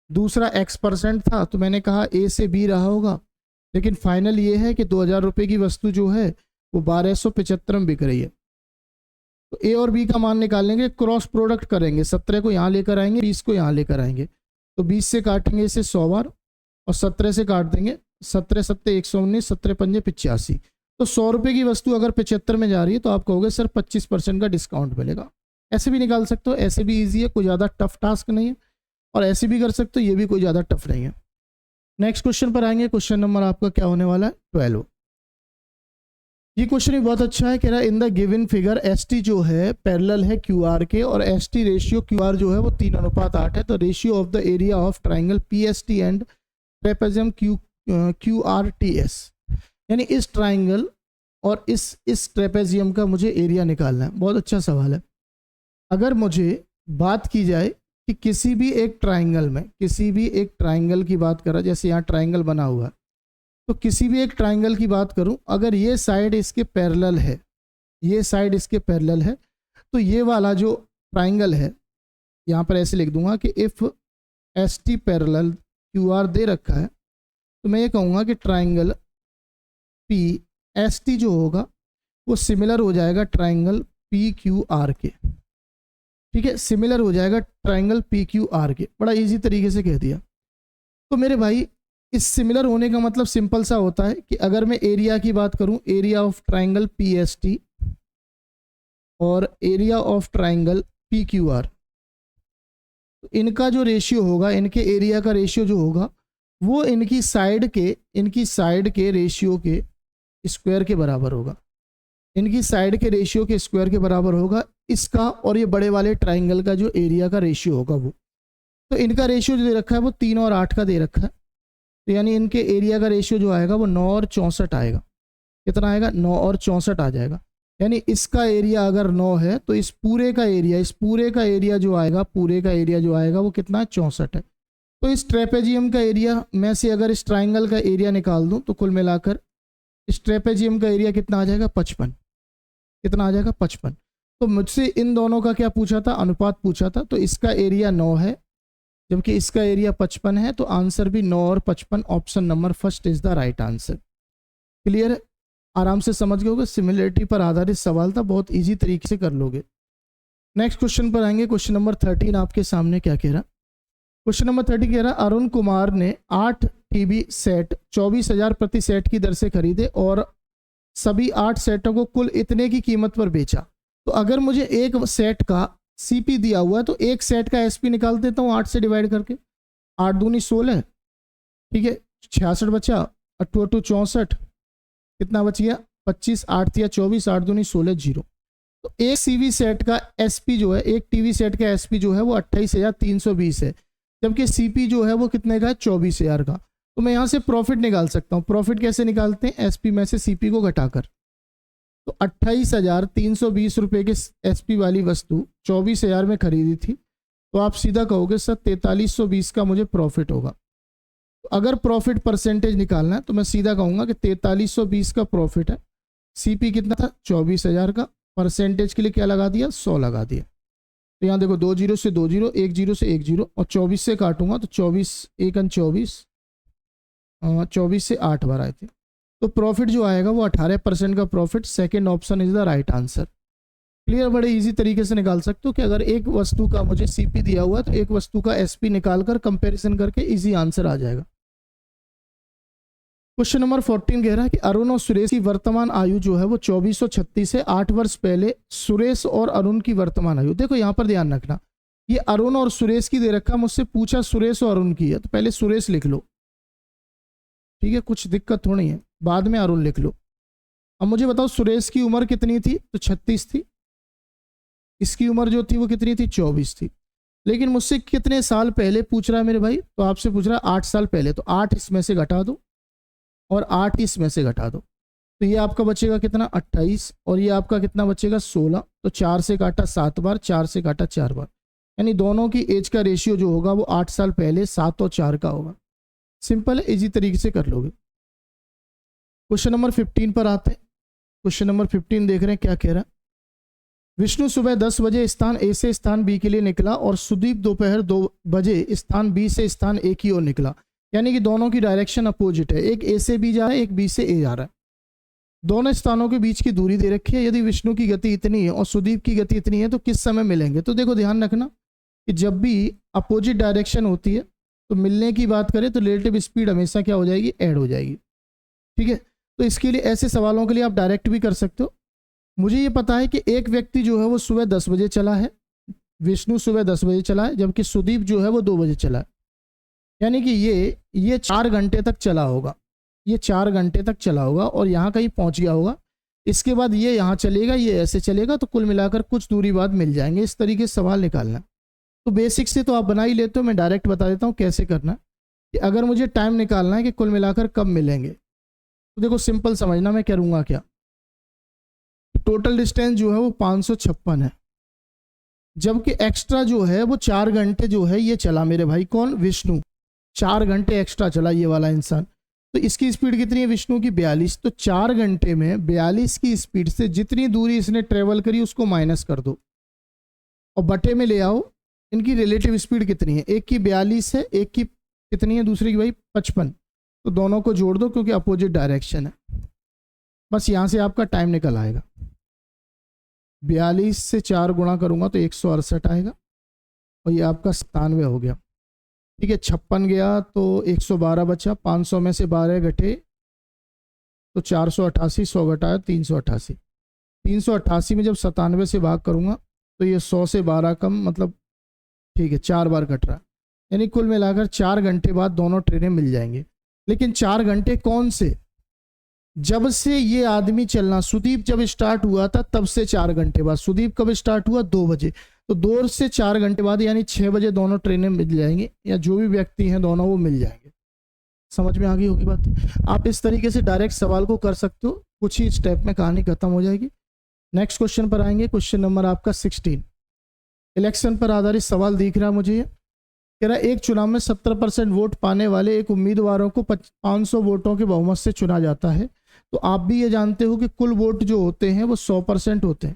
दूसरा x% था, तो मैंने कहा ए से बी रहा होगा, लेकिन फाइनल ये है कि 2000 रुपये की वस्तु जो है वो 1275 में बिक रही है। तो ए और बी का मान निकालेंगे, क्रॉस प्रोडक्ट करेंगे, 17 को यहाँ लेकर आएंगे, 20 को यहाँ लेकर आएंगे, तो 20 से काटेंगे इसे 100 बार और 17 से काट देंगे, 17 7 119, 17 पंजे 85। तो 100 रुपये की वस्तु अगर 75 में जा रही है तो आप कहोगे सर 25% का डिस्काउंट मिलेगा। ऐसे भी निकाल सकते हो, ऐसे भी ईजी है, कोई ज़्यादा टफ टास्क नहीं है, और ऐसे भी कर सकते हो, ये भी कोई ज़्यादा टफ नहीं है। नेक्स्ट क्वेश्चन पर आएंगे। क्वेश्चन नंबर आपका क्या होने वाला है? 12। ये क्वेश्चन भी बहुत अच्छा है। कह रहा है in the given figure as T जो है पैरेलल है क्यू आर के और S T ratio Q R जो है वो 3:8 है। तो ratio of the area of triangle P S T and trapezium Q R T S, यानी इस ट्राइंगल और इस ट्रेपेजियम का मुझे एरिया निकालना है। बहुत अच्छा सवाल है। अगर मुझे बात की जाए कि किसी भी एक ट्राइंगल की बात करा, जैसे यहाँ ट्राइंगल बना हुआ है, तो किसी भी एक ट्राइंगल की बात करूं, अगर ये साइड इसके पैरेलल है, ये साइड इसके पैरेलल है, तो ये वाला जो ट्राइंगल है यहाँ पर ऐसे लिख दूंगा कि if S T parallel Q R दे रखा है, तो मैं ये कहूँगा कि ट्राइंगल पी एस टी जो होगा वो सिमिलर हो जाएगा ट्राइंगल पी क्यू आर के। ठीक है, सिमिलर हो जाएगा ट्राइंगल पी क्यू आर के। बड़ा इजी तरीके से कह दिया। तो मेरे भाई इस सिमिलर होने का मतलब सिंपल सा होता है कि अगर मैं एरिया की बात करूं, area of triangle P S T और area of triangle P Q R, तो इनका जो रेशियो होगा, इनके एरिया का रेशियो जो होगा वो इनकी साइड के रेशियो के स्क्वायर के बराबर होगा। इनकी साइड के रेशियो के स्क्वायर के बराबर होगा इसका, और ये बड़े वाले ट्राइंगल का जो एरिया का रेशियो होगा वो। तो इनका रेशियो जो दे रखा है वो 3 और 8 का दे रखा है। तो यानी इनके एरिया का रेशियो जो आएगा वो 9 और 64 आएगा। कितना आएगा? 9 और 64 आ जाएगा। यानी इसका एरिया अगर 9 है तो इस पूरे का एरिया जो आएगा वो कितना है? 64 है। तो इस ट्रेपेजियम का एरिया में से अगर इस ट्राइंगल का एरिया निकाल दूं तो कुल मिलाकर इस ट्रेपेजियम का एरिया कितना आ जाएगा? 55। कितना आ जाएगा? 55। तो मुझसे इन दोनों का क्या पूछा था? अनुपात पूछा था। तो इसका एरिया 9 है जबकि इसका एरिया 55 है, तो आंसर भी 9 और 55, option number first is the right answer. Clear है? आराम से समझ गए होगे। सिमिलरिटी पर आधारित सवाल था, बहुत इजी तरीके से कर लोगे। नेक्स्ट क्वेश्चन पर आएंगे। क्वेश्चन नंबर 13 आपके सामने क्या कह रहा? क्वेश्चन नंबर 30 कह रहा अरुण कुमार ने 8 टीवी सेट 24,000 प्रति सेट की दर से खरीदे और सभी 8 सेटों को कुल इतने की कीमत पर बेचा। तो अगर मुझे एक सेट का सीपी दिया हुआ है तो एक सेट का एसपी निकाल देता हूँ 8 से डिवाइड करके। 8 दूनी 16, ठीक है, 66 बचा, 8 2 64, कितना बच गया? 25, 8 या 24, 8 दूनी 16, 0। तो एक सीवी सेट का एसपी जो है, एक टीवी सेट का एसपी जो है वो 28,320 है, जबकि सीपी जो है वो कितने का है? 24,000 का। तो मैं यहाँ से प्रॉफिट निकाल सकता हूँ। प्रॉफिट कैसे निकालते हैं? एसपी में से सीपी को घटाकर। तो 28,320 रुपये के एसपी वाली वस्तु 24,000 में खरीदी थी, तो आप सीधा कहोगे सर 4320 का मुझे प्रॉफिट होगा। तो अगर प्रॉफिट परसेंटेज निकालना है तो मैं सीधा कहूँगा कि 4320 का प्रॉफिट है। सीपी कितना था? 24,000 का। परसेंटेज के लिए क्या लगा दिया? 100 लगा दिया। तो यहाँ देखो 2 0 से 2 0, 1 0 से 1 0, और 24 से काटूंगा तो 24 1 24, 24 से 8 बार आए थे। तो प्रॉफिट जो आएगा वो 18% का profit. Second option is the right answer. Clear? बड़े इजी तरीके से निकाल सकते हो कि अगर एक वस्तु का मुझे सीपी दिया हुआ है तो एक वस्तु का एसपी निकालकर कंपैरिजन करके इजी आंसर आ जाएगा। क्वेश्चन नंबर 14 कह रहा है कि अरुण और सुरेश की वर्तमान आयु जो है वो 2436 है। 8 वर्ष पहले सुरेश और अरुण की वर्तमान आयु। देखो यहाँ पर ध्यान रखना, ये अरुण और सुरेश की दे रखा, मुझसे पूछा सुरेश और अरुण की है, तो पहले सुरेश लिख लो, ठीक है, कुछ दिक्कत थोड़ी है, बाद में अरुण लिख लो। अब मुझे बताओ सुरेश की उम्र कितनी थी? तो 36 थी। इसकी उम्र जो थी वो कितनी थी? 24 थी। लेकिन मुझसे कितने साल पहले पूछ रहा है मेरे भाई? तो आपसे पूछ रहा है 8 साल पहले। तो 8 इसमें से घटा दो और 8 इसमें से घटा दो, तो ये आपका बचेगा कितना? 28, और ये आपका कितना बचेगा? 16। तो 4 से काटा 7 बार, 4 से काटा 4 बार, यानी दोनों की एज का रेशियो जो होगा वो 8 साल पहले 7 और 4 का होगा। सिंपल है, इजी तरीके से कर लोगे। क्वेश्चन नंबर 15 पर आते हैं। क्वेश्चन नंबर 15 देख रहे हैं क्या कह रहा है। विष्णु सुबह 10 बजे स्थान ए से स्थान बी के लिए निकला और सुदीप दोपहर 2 बजे स्थान बी से स्थान ए की ओर निकला, यानी कि दोनों की डायरेक्शन अपोजिट है। एक ए से बी जा रहा है, एक बी से ए जा रहा है। दोनों स्थानों के बीच की दूरी दे रखी है। यदि विष्णु की गति इतनी है और सुदीप की गति इतनी है तो किस समय मिलेंगे? तो देखो ध्यान रखना कि जब भी अपोजिट डायरेक्शन होती है तो मिलने की बात करें तो रिलेटिव स्पीड हमेशा क्या हो जाएगी? ऐड हो जाएगी। ठीक है, तो इसके लिए ऐसे सवालों के लिए आप डायरेक्ट भी कर सकते हो। मुझे ये पता है कि एक व्यक्ति जो है वो सुबह 10 बजे चला है, विष्णु सुबह 10 बजे चला है, जबकि सुदीप जो है वो 2 बजे चला है, यानी कि ये 4 घंटे तक चला होगा, ये 4 घंटे तक चला होगा और यहाँ कहीं पहुँच गया होगा। इसके बाद ये यहाँ चलेगा, ये ऐसे चलेगा, तो कुल मिलाकर कुछ दूरी बाद मिल जाएंगे। इस तरीके से सवाल निकालना है। तो बेसिक से तो आप बना ही लेते हो, मैं डायरेक्ट बता देता हूँ कैसे करना है। कि अगर मुझे टाइम निकालना है कि कुल मिलाकर कब मिलेंगे, तो देखो सिंपल समझना, मैं करूँगा क्या, टोटल डिस्टेंस जो है वो 556 है, जबकि एक्स्ट्रा जो है वो 4 घंटे जो है ये चला मेरे भाई, कौन, विष्णु, 4 घंटे एक्स्ट्रा चला ये वाला इंसान। तो इसकी स्पीड कितनी है विष्णु की, 42। तो 4 घंटे में 42 की स्पीड से जितनी दूरी इसने ट्रेवल करी उसको माइनस कर दो और बटे में ले आओ इनकी रिलेटिव स्पीड कितनी है। एक की 42 है, एक की कितनी है, दूसरी की भाई 55। तो दोनों को जोड़ दो क्योंकि अपोजिट डायरेक्शन है। बस यहाँ से आपका टाइम निकल आएगा। 42 से 4 गुणा करूँगा तो 168 आएगा और ये आपका 97 हो गया। ठीक है, 56 गया तो 112 बचा, 500 में से 12 घटे तो 488, 100 घटाया 388। 388 में जब 97 से भाग करूँगा तो ये 100 से 12 कम, मतलब ठीक है 4 बार कट रहा है, यानी कुल मिलाकर 4 घंटे बाद दोनों ट्रेनें मिल जाएंगी। लेकिन 4 घंटे कौन से, जब से ये आदमी चलना, सुदीप जब स्टार्ट हुआ था तब से 4 घंटे बाद। सुदीप कब स्टार्ट हुआ, 2 बजे, तो 2 से 4 घंटे बाद यानी 6 बजे दोनों ट्रेनें मिल जाएंगी, या जो भी व्यक्ति हैं दोनों वो मिल जाएंगे। समझ में आ गई होगी बात। आप इस तरीके से डायरेक्ट सवाल को कर सकते हो, कुछ ही स्टेप में कहानी खत्म हो जाएगी। नेक्स्ट क्वेश्चन पर आएंगे, क्वेश्चन नंबर आपका 16। इलेक्शन पर आधारित सवाल दिख रहा है मुझे ये, कह रहा है एक चुनाव में 70% वोट पाने वाले एक उम्मीदवारों को 500 वोटों के बहुमत से चुना जाता है। तो आप भी ये जानते हो कि कुल वोट जो होते हैं वो 100% होते हैं।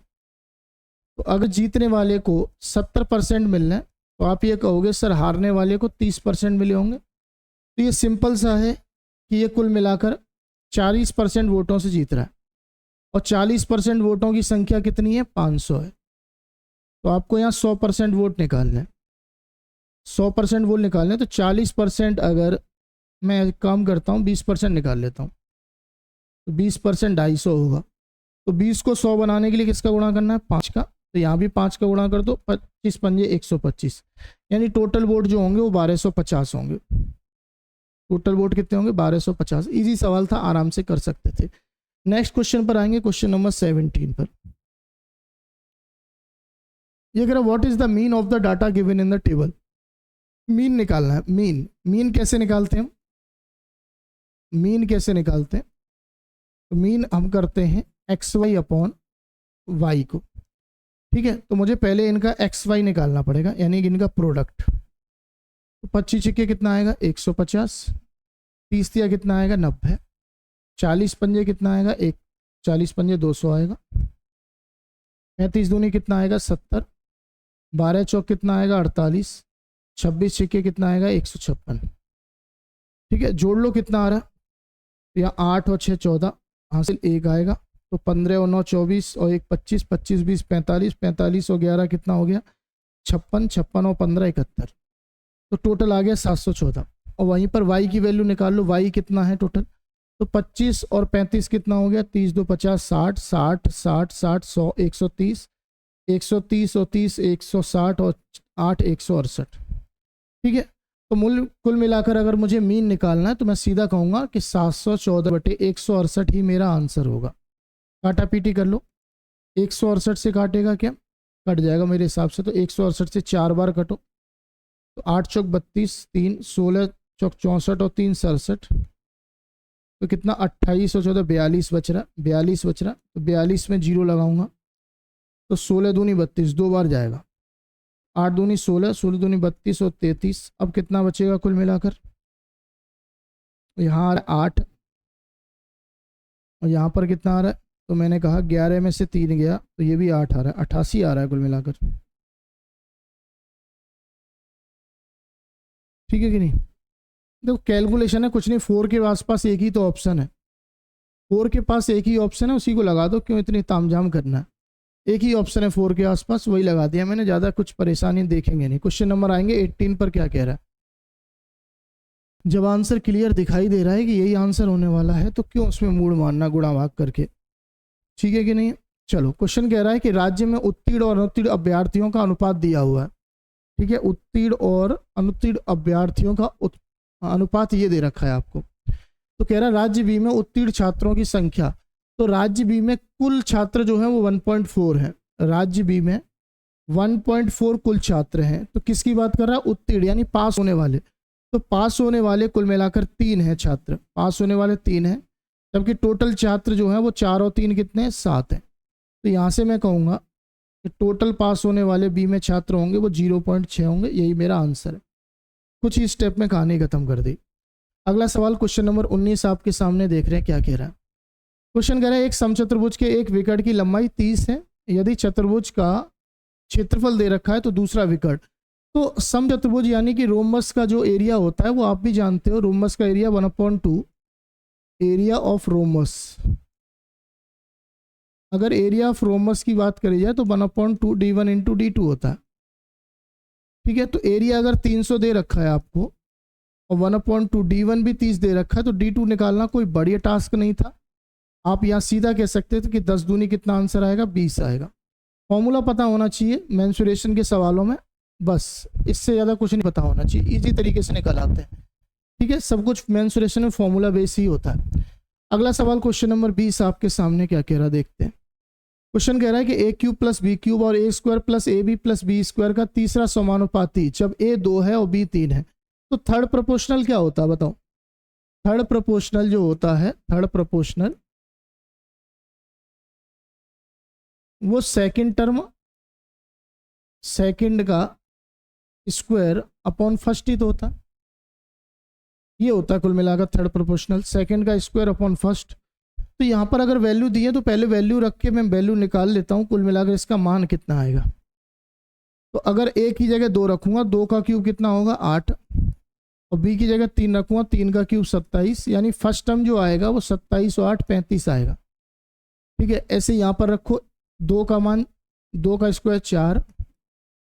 तो अगर जीतने वाले को 70% मिलना है तो आप ये कहोगे सर हारने वाले को 30% मिले होंगे। तो ये सिंपल सा है कि ये कुल मिलाकर 40% वोटों से जीत रहा है और 40% वोटों की संख्या कितनी है, 500 है। तो आपको यहाँ 100% वोट निकालना है, 100% वोट निकालने, तो 40%, अगर मैं काम करता हूँ 20% निकाल लेता हूँ तो 20% 250 होगा। तो 20 को 100 बनाने के लिए किसका गुणा करना है, 5 का। तो यहाँ भी 5 का गुणा कर दो, 25 पंजे 125, यानी टोटल वोट जो होंगे वो 1250 होंगे। टोटल वोट कितने होंगे, 1250। इजी सवाल था, आराम से कर सकते थे। नेक्स्ट क्वेश्चन पर आएंगे, क्वेश्चन नंबर 17 पर। ये कह रहा what is the mean of the data given in the table. Mean निकालना है। मीन कैसे निकालते हैं, मीन कैसे निकालते हैं, तो मीन हम करते हैं XY अपॉन वाई को। ठीक है, तो मुझे पहले इनका XY निकालना पड़ेगा, यानी कि इनका प्रोडक्ट। तो 25 छिक्के कितना आएगा, 150, 30 दिया कितना आएगा, 90, 40 पंजे कितना आएगा, 40 पंजे 200 आएगा, 35 दूनी कितना आएगा, 70, 12 चौक कितना आएगा, 48, 26 छिक्के कितना आएगा, 156। ठीक है, जोड़ लो कितना आ रहा है, तो यहाँ 8 और 6 14, हासिल 1 आएगा, तो 15 और 9 24 और 1 25, 25 20 45, 45 और 11 कितना हो गया, 56, 56 और 15 71। तो टोटल आ गया 714। और वहीं पर y की वैल्यू निकाल लो, y कितना है टोटल, तो 25 और 35 कितना हो गया, 30 2 50, 60 60 60 60 100 130, 130 और 30 160 और 8 168। ठीक है, तो मूल कुल मिलाकर अगर मुझे मीन निकालना है तो मैं सीधा कहूँगा कि 714/168 ही मेरा आंसर होगा। काटा पीटी कर लो, 168 से काटेगा क्या, कट जाएगा मेरे हिसाब से, तो 168 से 4 बार कटो, तो 8 चौक 32, 3 16 चौक 64 और 3 67, तो कितना 28 और 14 42 बच रहा, 42 बच रहा, तो 42 में 0 लगाऊंगा, तो 16 दूनी 32, 2 बार जाएगा, 8 दूनी 16, 16 दूनी 32 और 33। अब कितना बचेगा कुल मिलाकर, यहाँ आ रहा है 8 और यहाँ पर कितना आ रहा है, तो मैंने कहा 11 में से 3 गया तो ये भी 8 आ रहा है, 88 आ रहा है कुल मिलाकर। ठीक है कि नहीं, देखो कैलकुलेशन है, कुछ नहीं, 4 के आसपास एक ही तो ऑप्शन है, 4 के पास एक ही ऑप्शन है, उसी को लगा दो, क्यों इतनी तामझाम करना है, एक ही ऑप्शन है 4 के आसपास, वही लगा दिया मैंने, ज़्यादा कुछ परेशानी देखेंगे नहीं। क्वेश्चन नंबर आएंगे 18 पर, क्या कह रहा है, जब आंसर क्लियर दिखाई दे रहा है कि यही आंसर होने वाला है तो क्यों उसमें मूड मारना गुणा भाग करके। ठीक है कि नहीं, चलो क्वेश्चन कह रहा है कि राज्य में उत्तीर्ण और अनुत्तीर्ण अभ्यर्थियों का अनुपात दिया हुआ है। ठीक है, उत्तीर्ण और अनुत्तीर्ण अभ्यर्थियों का अनुपात ये दे रखा है आपको। तो कह रहा है राज्य बी में उत्तीर्ण छात्रों की संख्या तो राज्य बी में कुल छात्र जो है वो 1.4 है। राज्य बी में 1.4 कुल छात्र हैं। तो किसकी बात कर रहा है? उत्तीर्ण यानी पास होने वाले। तो पास होने वाले कुल मिलाकर 3 हैं छात्र, पास होने वाले 3 हैं, जबकि टोटल छात्र जो है वो 4 और 3 कितने हैं? 7 हैं। तो यहाँ से मैं कहूँगा कि टोटल पास होने वाले बी में छात्र होंगे वो 0.6 होंगे। यही मेरा आंसर है। कुछ ही स्टेप में कहानी खत्म कर दी। अगला सवाल क्वेश्चन नंबर 19 आपके सामने देख रहे हैं क्या कह रहा है। क्वेश्चन कह रहा है एक समचतुर्भुज के एक विकर्ण की लंबाई 30 है। यदि चतुर्भुज का क्षेत्रफल दे रखा है तो दूसरा विकर्ण। तो समचतुर्भुज यानी कि रोम्बस का जो एरिया होता है वो आप भी जानते हो, रोम्बस का एरिया 1/2 एरिया ऑफ रोम्बस। अगर एरिया ऑफ रोम्बस की बात करी जाए तो 1/2 d1 इंटू d2 होता है। ठीक है, तो एरिया अगर 300 दे रखा है आपको और 1/2 d1 भी 30 दे रखा है, तो d2 निकालना कोई बढ़िया टास्क नहीं था। आप यहाँ सीधा कह सकते थे कि 10 दूनी कितना आंसर आएगा? 20 आएगा। फॉर्मूला पता होना चाहिए मेंसुरेशन के सवालों में, बस इससे ज़्यादा कुछ नहीं पता होना चाहिए, इजी तरीके से निकल आते हैं। ठीक है, सब कुछ मेंसुरेशन में फॉर्मूला बेस ही होता है। अगला सवाल क्वेश्चन नंबर 20 आपके सामने क्या कह रहा देखते हैं। क्वेश्चन कह रहा है कि a cube plus b cube और a square plus a b plus b square का तीसरा समानुपाती जब ए 2 है और बी 3 है तो थर्ड प्रोपोर्शनल क्या होता है? बताओ। थर्ड प्रोपोर्शनल जो होता है, थर्ड प्रोपोर्शनल वो सेकंड टर्म, सेकंड का स्क्वायर अपॉन फर्स्ट ही तो होता है। ये होता है कुल मिलाकर थर्ड प्रोपोर्शनल, सेकंड का स्क्वायर अपॉन फर्स्ट। तो यहाँ पर अगर वैल्यू दी है तो पहले वैल्यू रख के मैं वैल्यू निकाल लेता हूँ, कुल मिलाकर इसका मान कितना आएगा। तो अगर ए की जगह 2 रखूंगा, 2 का क्यूब कितना होगा? 8, और बी की जगह 3 रखूंगा, 3 का क्यूब 27, यानी फर्स्ट टर्म जो आएगा वो 27 और 8 35 आएगा। ठीक है, ऐसे यहाँ पर रखो 2 का मान, 2 का स्क्वायर 4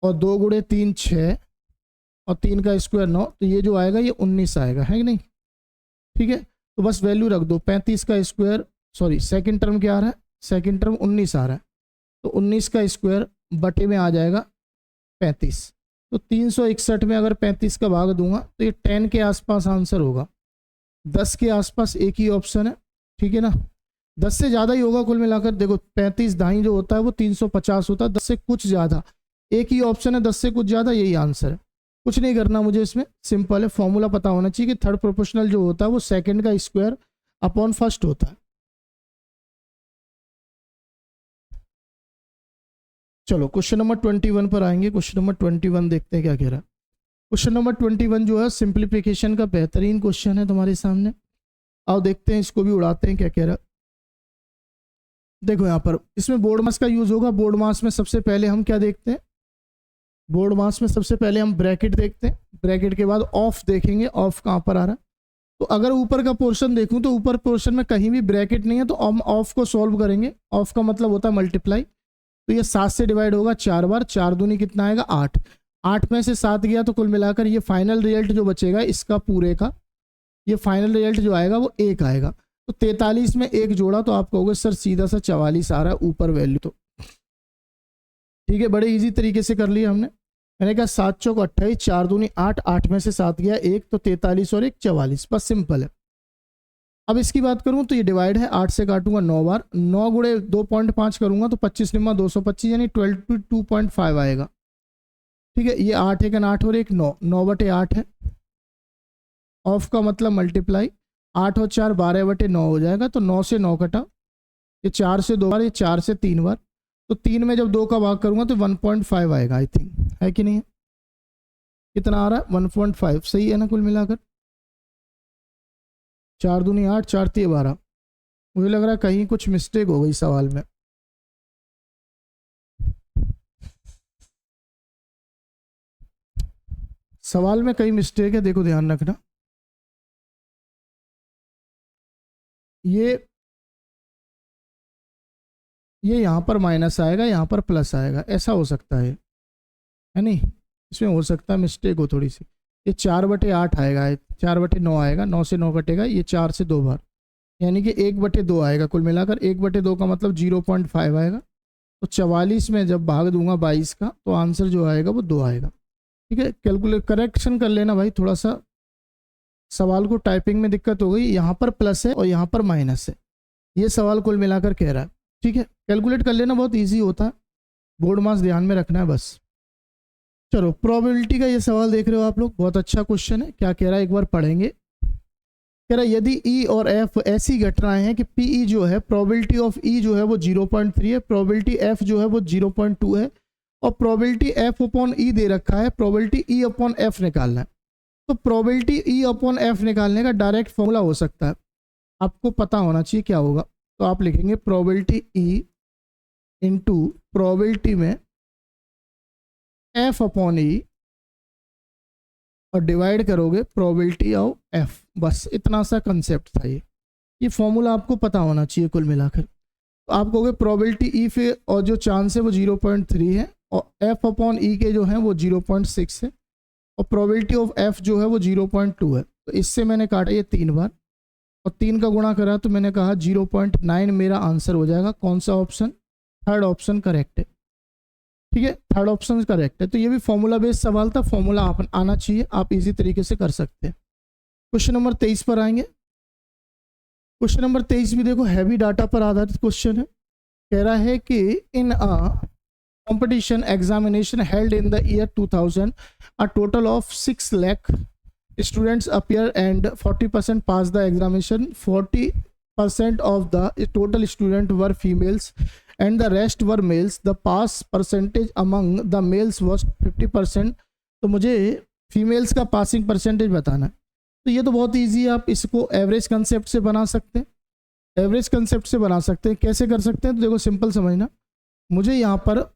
और 2 गुणे 3 6 और 3 का स्क्वायर 9, तो ये जो आएगा ये 19 आएगा, है कि नहीं? ठीक है, तो बस वैल्यू रख दो। 35 का स्क्वायर, सॉरी सेकंड टर्म क्या आ रहा है? सेकंड टर्म 19 आ रहा है, तो 19 का स्क्वायर बटे में आ जाएगा 35। तो 361 में अगर 35 का भाग दूंगा तो ये 10 के आसपास आंसर होगा। 10 के आसपास एक ही ऑप्शन है। ठीक है ना, 10 से ज़्यादा ही होगा कुल मिलाकर। देखो 35 दाई जो होता है वो 350 होता है, 10 से कुछ ज़्यादा, एक ही ऑप्शन है 10 से कुछ ज़्यादा, यही आंसर है। कुछ नहीं करना मुझे इसमें, सिंपल है। फॉर्मूला पता होना चाहिए कि थर्ड प्रोपोर्शनल जो होता है वो सेकंड का स्क्वायर अपॉन फर्स्ट होता है। चलो क्वेश्चन नंबर 21 पर आएंगे। क्वेश्चन नंबर 21 देखते हैं क्या कह रहा है। क्वेश्चन नंबर 21 जो है सिंप्लीफिकेशन का बेहतरीन क्वेश्चन है तुम्हारे सामने। आओ देखते हैं, इसको भी उड़ाते हैं क्या कह रहा है। देखो यहाँ पर इसमें बोर्ड मास का यूज होगा। बोर्ड मास में सबसे पहले हम क्या देखते हैं? बोर्ड मास में सबसे पहले हम ब्रैकेट देखते हैं, ब्रैकेट के बाद ऑफ देखेंगे। ऑफ कहाँ पर आ रहा है? तो अगर ऊपर का पोर्शन देखूं तो ऊपर पोर्शन में कहीं भी ब्रैकेट नहीं है, तो हम ऑफ को सॉल्व करेंगे। ऑफ का मतलब होता है मल्टीप्लाई। तो ये 7 से डिवाइड होगा 4 बार, 4 दूनी कितना आएगा? 8। 8 में से 7 गया तो कुल मिलाकर ये फाइनल रिजल्ट जो बचेगा इसका पूरे का, ये फाइनल रिजल्ट जो आएगा वो 1 आएगा। तो 43 में 1 जोड़ा तो आप कहोगे सर सीधा सा 44 आ रहा है ऊपर वैल्यू। तो ठीक है, बड़े इजी तरीके से कर लिया हमने। मैंने कहा 7 चौक 28, 4 दूनी 8, 8 में से 7 गया 1, तो 43 और 1 44, बस सिंपल है। अब इसकी बात करूं तो ये डिवाइड है, 8 से काटूंगा 9 बार, 9 गुणे 2.5 करूंगा तो 25 निम्मा 225 यानी 12/2.5 आएगा। ठीक है, ये 8 एक 8 और 1 9, 9/8 है। ऑफ का मतलब मल्टीप्लाई, 8 और 4 12/9 हो जाएगा। तो 9 से 9 कटा, ये 4 से 2 बार, ये 4 से 3 बार, तो 3 में जब 2 का भाग करूंगा तो 1.5 आएगा आई थिंक, है कि नहीं? कितना आ रहा है? 1.5, सही है ना कुल मिलाकर? 4 दूनी 8, 4 3 12। मुझे लग रहा है कहीं कुछ मिस्टेक हो गई सवाल में। सवाल में कहीं मिस्टेक है, देखो ध्यान रखना। ये यहाँ पर माइनस आएगा, यहाँ पर प्लस आएगा, ऐसा हो सकता है नहीं? इसमें हो सकता है मिस्टेक हो थोड़ी सी। ये 4/8 आएगा, 4/9 आएगा, 9 से 9 कटेगा, ये 4 से 2 बार, यानी कि 1/2 आएगा कुल मिलाकर। 1/2 का मतलब 0.5 आएगा। तो 44 में जब भाग दूंगा 22 का तो आंसर जो आएगा वो 2 आएगा। ठीक है, कैलकुलेट करेक्शन कर लेना भाई, थोड़ा सा सवाल को टाइपिंग में दिक्कत हो गई। यहाँ पर प्लस है और यहाँ पर माइनस है, ये सवाल कुल मिलाकर कह रहा है। ठीक है, कैलकुलेट कर लेना, बहुत इजी होता है, बोर्ड मार्क्स ध्यान में रखना है बस। चलो प्रोबेबिलिटी का ये सवाल देख रहे हो आप लोग, बहुत अच्छा क्वेश्चन है। क्या कह रहा है एक बार पढ़ेंगे। कह रहा है यदि ई और एफ ऐसी घटनाएं हैं कि पीई जो है, प्रोबेबिलिटी ऑफ ई जो है वो 0.3 है, प्रोबेबिलिटी एफ जो है वो 0.2 है, और प्रोबेबिलिटी एफ अपॉन ई दे रखा है, प्रोबेबिलिटी ई अपॉन एफ निकालना है। तो प्रोबेबिलिटी ई अपॉन एफ निकालने का डायरेक्ट फॉर्मूला हो सकता है, आपको पता होना चाहिए क्या होगा। तो आप लिखेंगे प्रोबेबिलिटी ई इंटू प्रोबेबिलिटी में एफ अपॉन ई और डिवाइड करोगे प्रोबेबिलिटी ऑफ एफ। बस इतना सा कंसेप्ट था ये फॉर्मूला आपको पता होना चाहिए कुल मिलाकर। तो आप कहोगे प्रोबेबिलिटी ई पे और जो चांस है वो 0.3 है, और एफ अपॉन ई के जो है वो 0.6 है, और प्रोबेबिलिटी ऑफ एफ जो है वो 0.2 है। तो इससे मैंने काटा ये 3 बार और 3 का गुणा करा, तो मैंने कहा 0.9 मेरा आंसर हो जाएगा। कौन सा ऑप्शन? थर्ड ऑप्शन करेक्ट है। ठीक है, थर्ड ऑप्शन करेक्ट है। तो ये भी फॉर्मूला बेस्ड सवाल था, फॉर्मूला आना चाहिए, आप इजी तरीके से कर सकते हैं। क्वेश्चन नंबर 23 पर आएंगे। क्वेश्चन नंबर 23 भी देखो हैवी डाटा पर आधारित क्वेश्चन है। कह रहा है कि इन अ competition examination held in the year 2000 a total of 6 lakh students appear and 40% pass the examination. 40% of the total student were females and the rest were males. The pass percentage among the males was 50%. तो मुझे females का passing percentage बताना है। तो ये तो बहुत easy है, आप इसको एवरेज कंसेप्ट से बना सकते हैं। एवरेज कंसेप्ट से बना सकते हैं, कैसे कर सकते हैं? तो देखो सिंपल समझना, मुझे यहाँ पर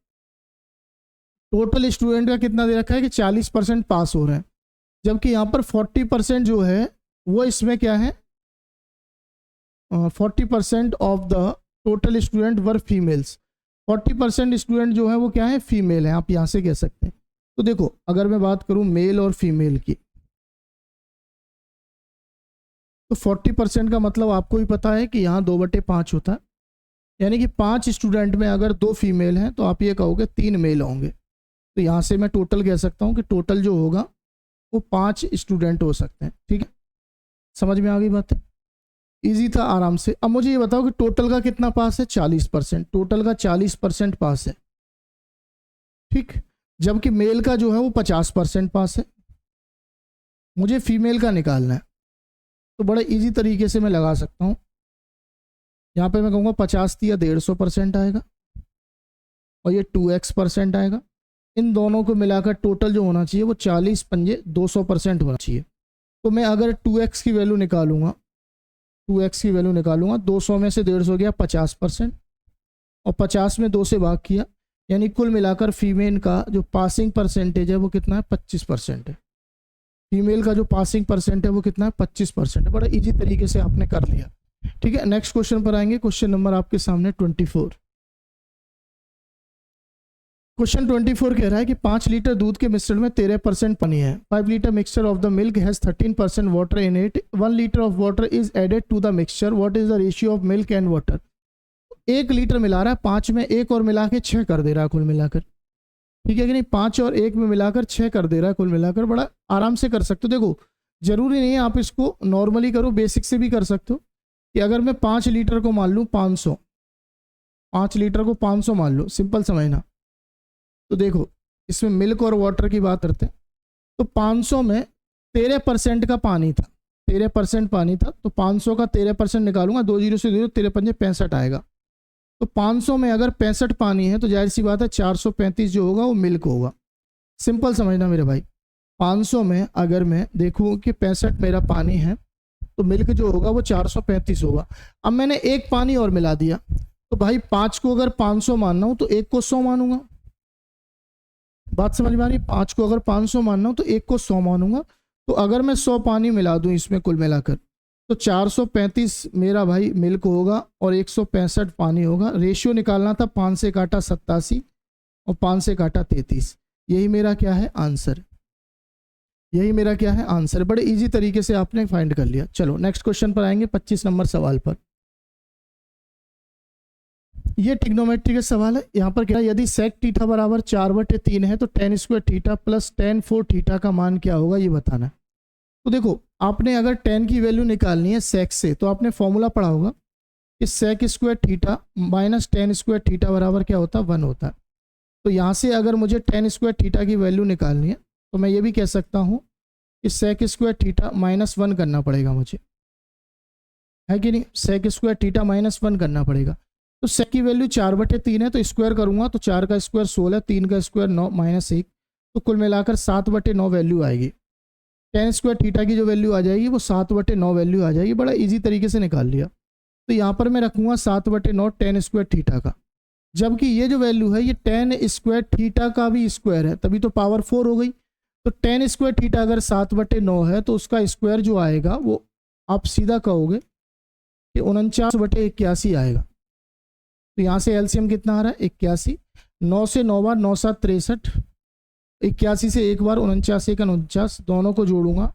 टोटल स्टूडेंट का कितना दे रखा है कि 40% पास हो रहे हैं, जबकि यहाँ पर 40% जो है वो इसमें क्या है, 40% of the total student were females. 40% student जो है वो क्या है, फीमेल है, आप यहाँ से कह सकते हैं। तो देखो अगर मैं बात करूँ मेल और फीमेल की, तो 40% का मतलब आपको भी पता है कि यहाँ 2/5 होता है, यानी कि 5 स्टूडेंट में अगर 2 फीमेल हैं तो आप ये कहोगे 3 मेल होंगे। तो यहाँ से मैं टोटल कह सकता हूँ कि टोटल जो होगा वो 5 स्टूडेंट हो सकते हैं। ठीक है, समझ में आ गई बात है, ईजी था आराम से। अब मुझे ये बताओ कि टोटल का कितना पास है? 40%। टोटल का 40% पास है, ठीक, जबकि मेल का जो है वो 50% पास है। मुझे फीमेल का निकालना है, तो बड़े इजी तरीके से मैं लगा सकता हूँ। यहाँ पे मैं कहूँगा 50 दिया 150% आएगा, और ये 2x% आएगा। इन दोनों को मिलाकर टोटल जो होना चाहिए वो 40 पंजे 200% होना चाहिए। तो मैं अगर 2x की वैल्यू निकालूंगा, 2x की वैल्यू निकालूंगा, 200 में से 150 गया 50%, और 50 में 2 से भाग किया, यानी कुल मिलाकर फीमेल का जो पासिंग परसेंटेज है वो कितना है? 25% है। फीमेल का जो पासिंग परसेंट है वो कितना है? 25% है। बड़ा इजी तरीके से आपने कर लिया। ठीक है, नेक्स्ट क्वेश्चन पर आएंगे। क्वेश्चन नंबर आपके सामने 24। क्वेश्चन 24 कह रहा है कि 5 लीटर दूध के मिश्रण में 13% पानी है। 5 litre mixture of the milk has 13% water in it. 1 litre of water is added to the mixture. What is the ratio of milk and water? 1 litre मिला रहा है, 5 में 1 और मिला के 6 कर दे रहा है कुल मिलाकर। ठीक है कि नहीं, 5 और 1 में मिलाकर 6 कर दे रहा है कुल मिलाकर। बड़ा आराम से कर सकते हो। देखो जरूरी नहीं है आप इसको नॉर्मली करो, बेसिक से भी कर सकते हो। कि अगर मैं 5 लीटर को मान लूँ 500, 5 लीटर को 500 मान लो, सिंपल समझना। तो देखो इसमें मिल्क और वाटर की बात करते हैं, तो 500 में 13% का पानी था, 13% पानी था, तो 500 का 13% निकालूंगा, 2 जीरो से 0, 13 पंजे 65 आएगा। तो 500 में अगर 65 पानी है तो जाहिर सी बात है 435 जो होगा वो मिल्क होगा। सिंपल समझना मेरे भाई, 500 में अगर मैं देखूँ कि 65 मेरा पानी है तो मिल्क जो होगा वो 435 होगा। अब मैंने 1 पानी और मिला दिया, तो भाई 5 को अगर 500 मानना हो तो 1 को 100 मानूंगा। बात समझ में आ रही? 5 को अगर 500 मानना हो तो 1 को 100 मानूंगा। तो अगर मैं 100 पानी मिला दूं इसमें कुल मिलाकर, तो 435 मेरा भाई मिल्क होगा और 165 पानी होगा। रेशियो निकालना था, 5 से काटा 87 और 5 से काटा 33। यही मेरा क्या है? आंसर। यही मेरा क्या है? आंसर। बड़े इजी तरीके से आपने फाइंड कर लिया। चलो नेक्स्ट क्वेश्चन पर आएंगे, 25 नंबर सवाल पर। ये ट्रिग्नोमेट्री का सवाल है। यहाँ पर क्या है, यदि सेक थीटा बराबर 4/3 है तो tan square theta plus tan 4 theta का मान क्या होगा, ये बताना है। तो देखो आपने अगर tan की वैल्यू निकालनी है सेक से, तो आपने फॉर्मूला पढ़ा होगा कि sec square theta minus tan square theta बराबर क्या होता है, 1 होता है। तो यहाँ से अगर मुझे टेन स्क्वायर थीटा की वैल्यू निकालनी है तो मैं ये भी कह सकता हूँ कि सेक स्क्वायर थीटा -1 करना पड़ेगा मुझे, है कि नहीं। सेक स्क्वायर थीटा -1 करना पड़ेगा। तो सेक की वैल्यू 4/3 है, तो स्क्वायर करूँगा तो 4 का स्क्वायर 16, 3 का स्क्वायर 9 -1, तो कुल मिलाकर 7/9 वैल्यू आएगी। टेन स्क्वायर थीटा की जो वैल्यू आ जाएगी वो 7/9 वैल्यू आ जाएगी। बड़ा इजी तरीके से निकाल लिया। तो यहाँ पर मैं रखूँगा 7/9 टेन स्क्वायर थीटा का, जबकि ये जो वैल्यू है ये टेन स्क्वायर थीटा का भी स्क्वायर है, तभी तो पावर 4 हो गई। तो टेन स्क्वायर थीटा अगर 7/9 है तो उसका स्क्वायर जो आएगा वो आप सीधा कहोगे कि 49/81 आएगा। तो यहाँ से एलसीएम कितना आ रहा है, 81। 9 से 9 बार 9 7 63, 81 से एक बार 49 1 49, दोनों को जोड़ूंगा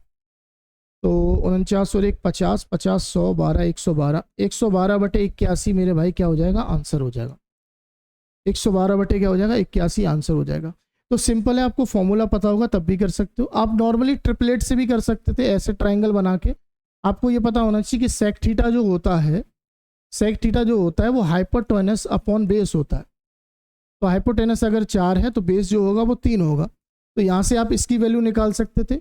तो 49 और 1 50, 50 100 12 112, 112/81 मेरे भाई क्या हो जाएगा, आंसर हो जाएगा। 112 क्या हो जाएगा, 81 आंसर हो जाएगा। तो सिंपल है, आपको फॉर्मूला पता होगा तब भी कर सकते हो। आप नॉर्मली ट्रिपलेट से भी कर सकते थे, ऐसे ट्राइंगल बना के। आपको ये पता होना चाहिए कि सेक थीटा जो होता है, सेक थीटा जो होता है वो हाइपोटेनस अपॉन बेस होता है। तो हाइपोटेनस अगर 4 है तो बेस जो होगा वो 3 होगा। तो यहाँ से आप इसकी वैल्यू निकाल सकते थे।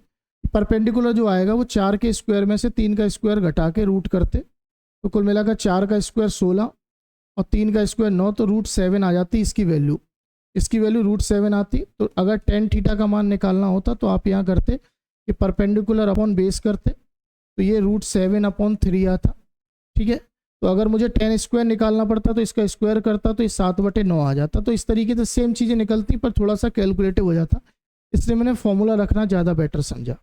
परपेंडिकुलर जो आएगा वो 4 के स्क्वायर में से 3 का स्क्वायर घटा के रूट करते, तो कुल मिलाकर 4 का स्क्वायर 16 और 3 का स्क्वायर 9, तो √7 आ जाती इसकी वैल्यू। इसकी वैल्यू √7 आती। तो अगर टेन थीटा का मान निकालना होता तो आप यहाँ करते कि परपेंडिकुलर अपॉन बेस करते, तो ये √7/3 आता। ठीक है। तो अगर मुझे टेन स्क्वायर निकालना पड़ता तो इसका स्क्वायर करता तो ये 7/9 आ जाता। तो इस तरीके से सेम चीज़ें निकलती पर थोड़ा सा कैलकुलेटिव हो जाता, इसलिए मैंने फॉर्मूला रखना ज़्यादा बेटर समझा।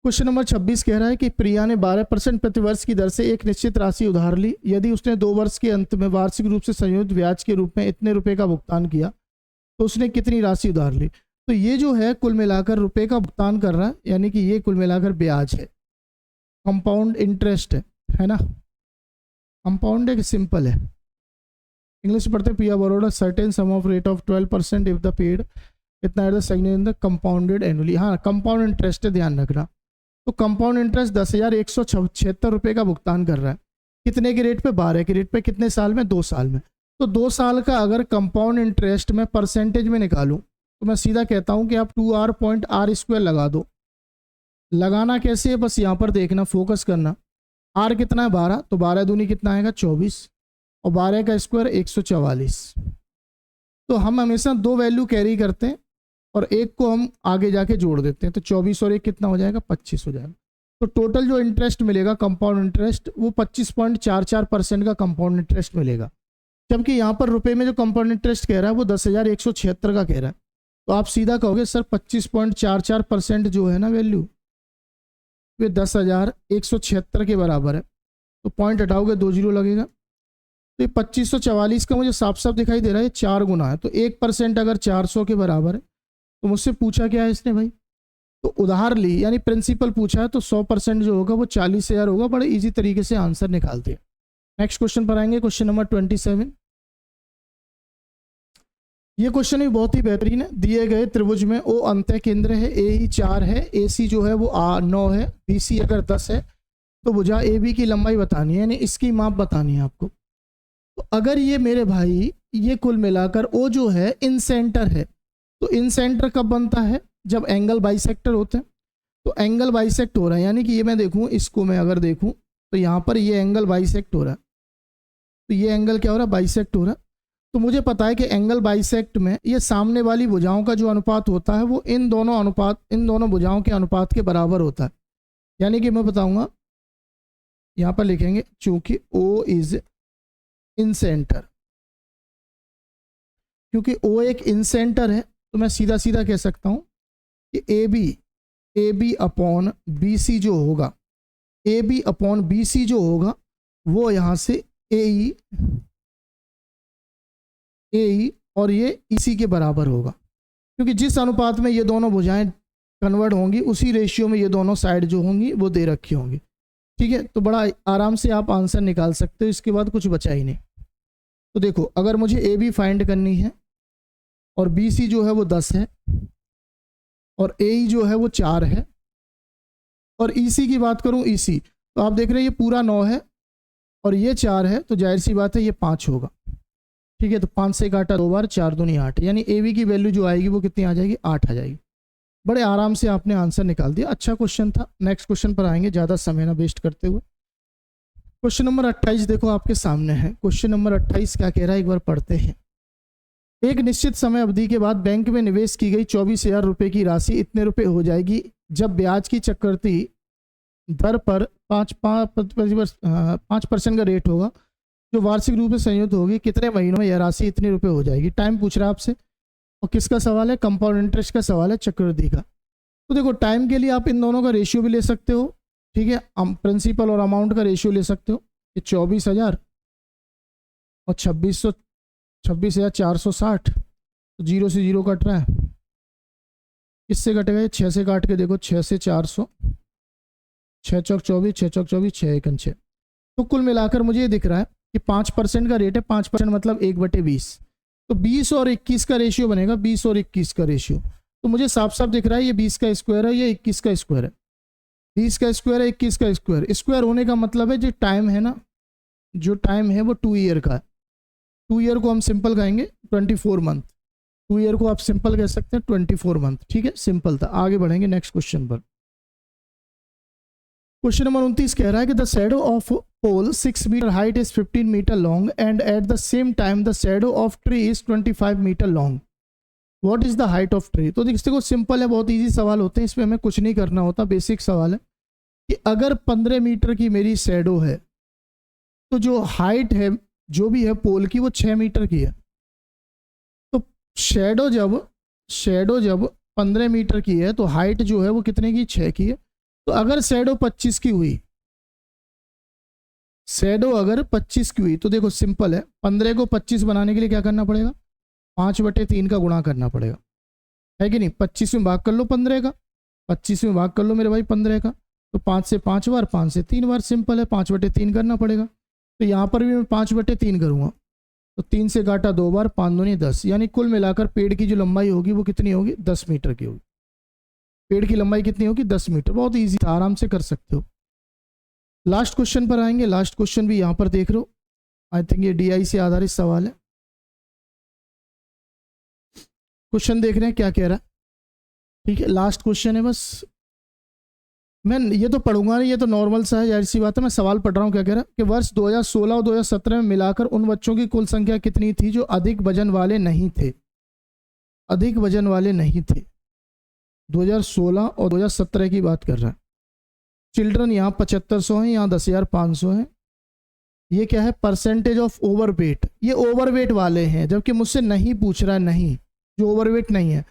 क्वेश्चन नंबर 26 कह रहा है कि प्रिया ने 12% प्रतिवर्ष की दर से एक निश्चित राशि उधार ली। यदि उसने 2 वर्ष के अंत में वार्षिक रूप से संयोजित ब्याज के रूप में इतने रुपए का भुगतान किया तो उसने कितनी राशि उधार ली। तो ये जो है कुल मिलाकर रुपए का भुगतान कर रहा है, यानी कि ये कुल मिलाकर ब्याज है, कंपाउंड इंटरेस्ट है ना। कंपाउंड है कि सिंपल है, इंग्लिश पढ़ते Priya borrowed certain sum of rate of 12% if the paid इतना at the segment compounded annually. हाँ, कंपाउंड इंटरेस्ट है, ध्यान रखना। तो कंपाउंड इंटरेस्ट 10,176 रुपये का भुगतान कर रहा है। कितने के रेट पे, 12 के रेट पे। कितने साल में, 2 साल में। तो 2 साल का अगर कंपाउंड इंटरेस्ट में परसेंटेज में निकालूं तो मैं सीधा कहता हूं कि आप 2r/r² लगा दो। लगाना कैसे है, बस यहाँ पर देखना, फोकस करना। r कितना है, 12, तो 12 दूनी कितना आएगा, 24, और 12 का स्क्वायर 144। तो हम हमेशा 2 वैल्यू कैरी करते हैं और एक को हम आगे जाके जोड़ देते हैं, तो 24 और 1 कितना हो जाएगा, 25 हो जाएगा। तो टोटल जो इंटरेस्ट मिलेगा कंपाउंड इंटरेस्ट वो 25.44% का कंपाउंड इंटरेस्ट मिलेगा। जबकि यहाँ पर रुपए में जो कंपाउंड इंटरेस्ट कह रहा है वो 10,176 का कह रहा है। तो आप सीधा कहोगे सर 25.44% जो है ना वैल्यू, वे 10,176 के बराबर है। तो पॉइंट हटाओगे 2 जीरो लगेगा। तो ये 2544 का मुझे साफ साफ दिखाई दे रहा है 4 गुना है। तो 1% अगर 400 के बराबर है तो मुझसे पूछा क्या है इसने भाई, तो उधार ली यानी प्रिंसिपल पूछा है, तो 100% जो होगा वो 40,000 होगा। बड़े इजी तरीके से आंसर निकालते हैं। नेक्स्ट क्वेश्चन पर आएंगे, क्वेश्चन नंबर 27। ये क्वेश्चन भी बहुत ही बेहतरीन है। दिए गए त्रिभुज में ओ अंत्य केंद्र है, ए ही 4 है, ए सी जो है वो 9 है, बी सी अगर 10 है, तो भुजा ए बी की लंबाई बतानी है, यानी इसकी माप बतानी है आपको। तो अगर ये मेरे भाई ये कुल मिलाकर ओ जो है इन सेंटर है, तो इन सेंटर कब बनता है, जब एंगल बाइसेक्टर होते हैं। तो एंगल बाइसेक्ट हो रहा है, यानी कि ये मैं देखूं, इसको मैं अगर देखूं तो यहाँ पर ये एंगल बाइसेक्ट हो रहा है। तो ये एंगल क्या हो रहा है, बाइसेक्ट हो रहा है। तो मुझे पता है कि एंगल बाइसेक्ट में ये सामने वाली भुजाओं का जो अनुपात होता है वो इन दोनों भुजाओं के अनुपात के बराबर होता है। यानी कि मैं बताऊंगा, यहाँ पर लिखेंगे चूंकि O इज इन सेंटर, क्योंकि O एक इन सेंटर है तो मैं सीधा सीधा कह सकता हूं कि A B upon B C जो होगा, A B upon B C जो होगा वो यहाँ से ए ई और ये इसी के बराबर होगा, क्योंकि जिस अनुपात में ये दोनों भुजाएं कन्वर्ट होंगी उसी रेशियो में ये दोनों साइड जो होंगी वो दे रखी होंगी। ठीक है, तो बड़ा आराम से आप आंसर निकाल सकते हो, इसके बाद कुछ बचा ही नहीं। तो देखो, अगर मुझे ए बी फाइंड करनी है और बी सी जो है वो 10 है और ए ई जो है वो 4 है, और ई सी की बात करूं, ई सी तो आप देख रहे हैं ये पूरा 9 है और ये 4 है, तो जाहिर सी बात है ये 5 होगा। ठीक है, तो 5 से काटा 2 बार, 4 दूनी 8, यानी ए की वैल्यू जो आएगी वो कितनी आ जाएगी, 8 आ जाएगी। बड़े आराम से आपने आंसर निकाल दिया, अच्छा क्वेश्चन था। नेक्स्ट क्वेश्चन पर आएंगे, ज़्यादा समय ना वेस्ट करते हुए। क्वेश्चन नंबर 28 देखो आपके सामने है। क्वेश्चन नंबर 28 क्या कह रहा है, एक बार पढ़ते हैं। एक निश्चित समय अवधि के बाद बैंक में निवेश की गई 24,000 रुपये की राशि इतने रुपए हो जाएगी जब ब्याज की चक्रवृद्धि दर पर 5% का रेट होगा जो वार्षिक रूप से संयुक्त होगी। कितने महीनों में यह राशि इतने रुपए हो जाएगी। टाइम पूछ रहा है आपसे, और किसका सवाल है, कंपाउंड इंटरेस्ट का सवाल है, चक्रवृद्धि का। तो देखो टाइम के लिए आप इन दोनों का रेशियो भी ले सकते हो। ठीक है, प्रिंसिपल और अमाउंट का रेशियो ले सकते हो। ये 24,000 और 26,460, तो 0 से 0 कट रहा है। किससे कटेगा ये, 6 से काट के देखो, 6 से 400, 6 चौक 24, 6 चौक 24, 6 एकन 6। तो कुल मिलाकर मुझे ये दिख रहा है कि 5% का रेट है। 5% मतलब 1/20, तो 20 और 21 का रेशियो बनेगा, 20 और 21 का रेशियो। तो मुझे साफ साफ दिख रहा है ये 20 का स्क्वायर है, ये 21 का स्क्वायर है। 20 का स्क्वायर है, 21 का स्क्वायर। स्क्वायर होने का मतलब है जो टाइम है ना, जो टाइम है वो 2 ईयर का है। 2 ईयर को हम सिंपल कहेंगे 24 मंथ। 2 ईयर को आप सिंपल कह सकते हैं 24 मंथ। ठीक है, सिंपल था। आगे बढ़ेंगे नेक्स्ट क्वेश्चन पर। क्वेश्चन नंबर 29 कह रहा है कि the shadow of pole 6 metre height is 15 metre long and at the same time the shadow of tree is 25 metre long. What is the height of tree. तो देखो simple है, बहुत easy सवाल होते हैं, इसमें हमें कुछ नहीं करना होता। बेसिक सवाल है कि अगर 15 मीटर की मेरी शैडो है तो जो हाइट है जो भी है पोल की वो 6 मीटर की है। तो शैडो जब 15 मीटर की है तो हाइट जो है वो कितने की, 6 की है। तो अगर शैडो 25 की हुई, शैडो अगर 25 की हुई तो देखो सिंपल है, 15 को 25 बनाने के लिए क्या करना पड़ेगा, 5/3 का गुणा करना पड़ेगा, है कि नहीं। 25 में भाग कर लो 15 का, 25 में भाग कर लो मेरे भाई 15 का। तो 5 से 5 बार, 5 से 3 बार, सिंपल है, 5/3 करना पड़ेगा। तो यहाँ पर भी मैं 5/3 करूँगा, तो 3 से काटा 2 बार, 5 दूनी 10, यानी कुल मिलाकर पेड़ की जो लंबाई होगी वो कितनी होगी, 10 मीटर की होगी। पेड़ की लंबाई कितनी होगी, 10 मीटर। बहुत ईजी था, आराम से कर सकते हो। लास्ट क्वेश्चन पर आएंगे। लास्ट क्वेश्चन भी यहाँ पर देख लो, आई थिंक ये DI से आधारित सवाल है। क्वेश्चन देख रहे हैं क्या कह रहा है। ठीक है, लास्ट क्वेश्चन है बस। मैं ये तो पढ़ूंगा नहीं, ये तो नॉर्मल सा है, जाहिर सी बात है। मैं सवाल पढ़ रहा हूँ। क्या कह रहा है कि वर्ष 2016 और 2017 में मिलाकर उन बच्चों की कुल संख्या कितनी थी जो अधिक वजन वाले नहीं थे, अधिक वजन वाले नहीं थे। 2016 और 2017 की बात कर रहा है। चिल्ड्रन यहाँ 7500 है, यहाँ 10,500 है। ये क्या है, परसेंटेज ऑफ ओवरवेट। ये ओवरवेट वाले हैं, जबकि मुझसे नहीं पूछ रहा है, नहीं, जो ओवरवेट नहीं है।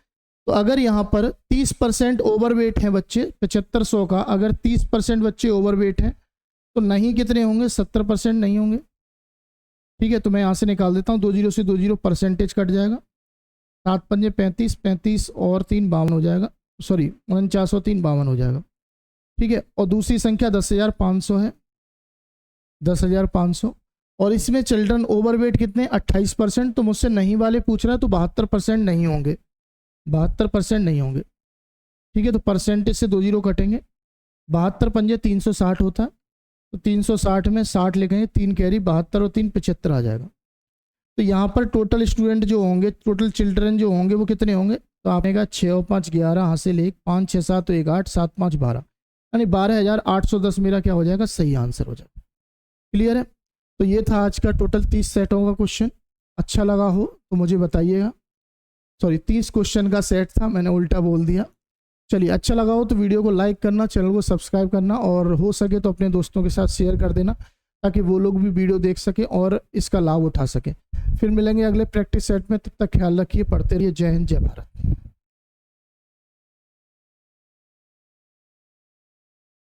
तो अगर यहाँ पर 30% ओवरवेट हैं बच्चे 7500 का, अगर 30% बच्चे ओवरवेट हैं तो नहीं कितने होंगे, 70% नहीं होंगे। ठीक है, तो मैं यहाँ से निकाल देता हूँ, 20 से 20 परसेंटेज कट जाएगा, 7 पंजे 35, 35 और 3 52 हो जाएगा, सॉरी 49 और 3 52 हो जाएगा। ठीक है, और दूसरी संख्या 10,500 है, 10,500। और इसमें चिल्ड्रन ओवरवेट कितने, 28%। तो मुझसे नहीं वाले पूछ रहा है, तो 72% नहीं होंगे, 72% नहीं होंगे। ठीक है, तो परसेंटेज से 2 0 कटेंगे। 72 पंजे 360 होता है, तो 360 में 60 लिखेंगे, 3 कैरी, 72 और 3 75 आ जाएगा। तो यहाँ पर टोटल स्टूडेंट जो होंगे, टोटल चिल्ड्रन जो होंगे वो कितने होंगे, तो आपने कहा 6 और 5 11 हासिल 1, 5 6 7 1 8, 7 5 12, यानी 12,810 मेरा क्या हो जाएगा, सही आंसर हो जाएगा। क्लियर है। तो ये था आज का टोटल 30 सेटों का क्वेश्चन। अच्छा लगा हो तो मुझे बताइएगा। सॉरी 30 क्वेश्चन का सेट था, मैंने उल्टा बोल दिया। चलिए, अच्छा लगा हो तो वीडियो को लाइक करना, चैनल को सब्सक्राइब करना, और हो सके तो अपने दोस्तों के साथ शेयर कर देना ताकि वो लोग भी वीडियो देख सकें और इसका लाभ उठा सकें। फिर मिलेंगे अगले प्रैक्टिस सेट में, तब तक ख्याल रखिए, पढ़ते रहिए। जय हिंद, जय भारत।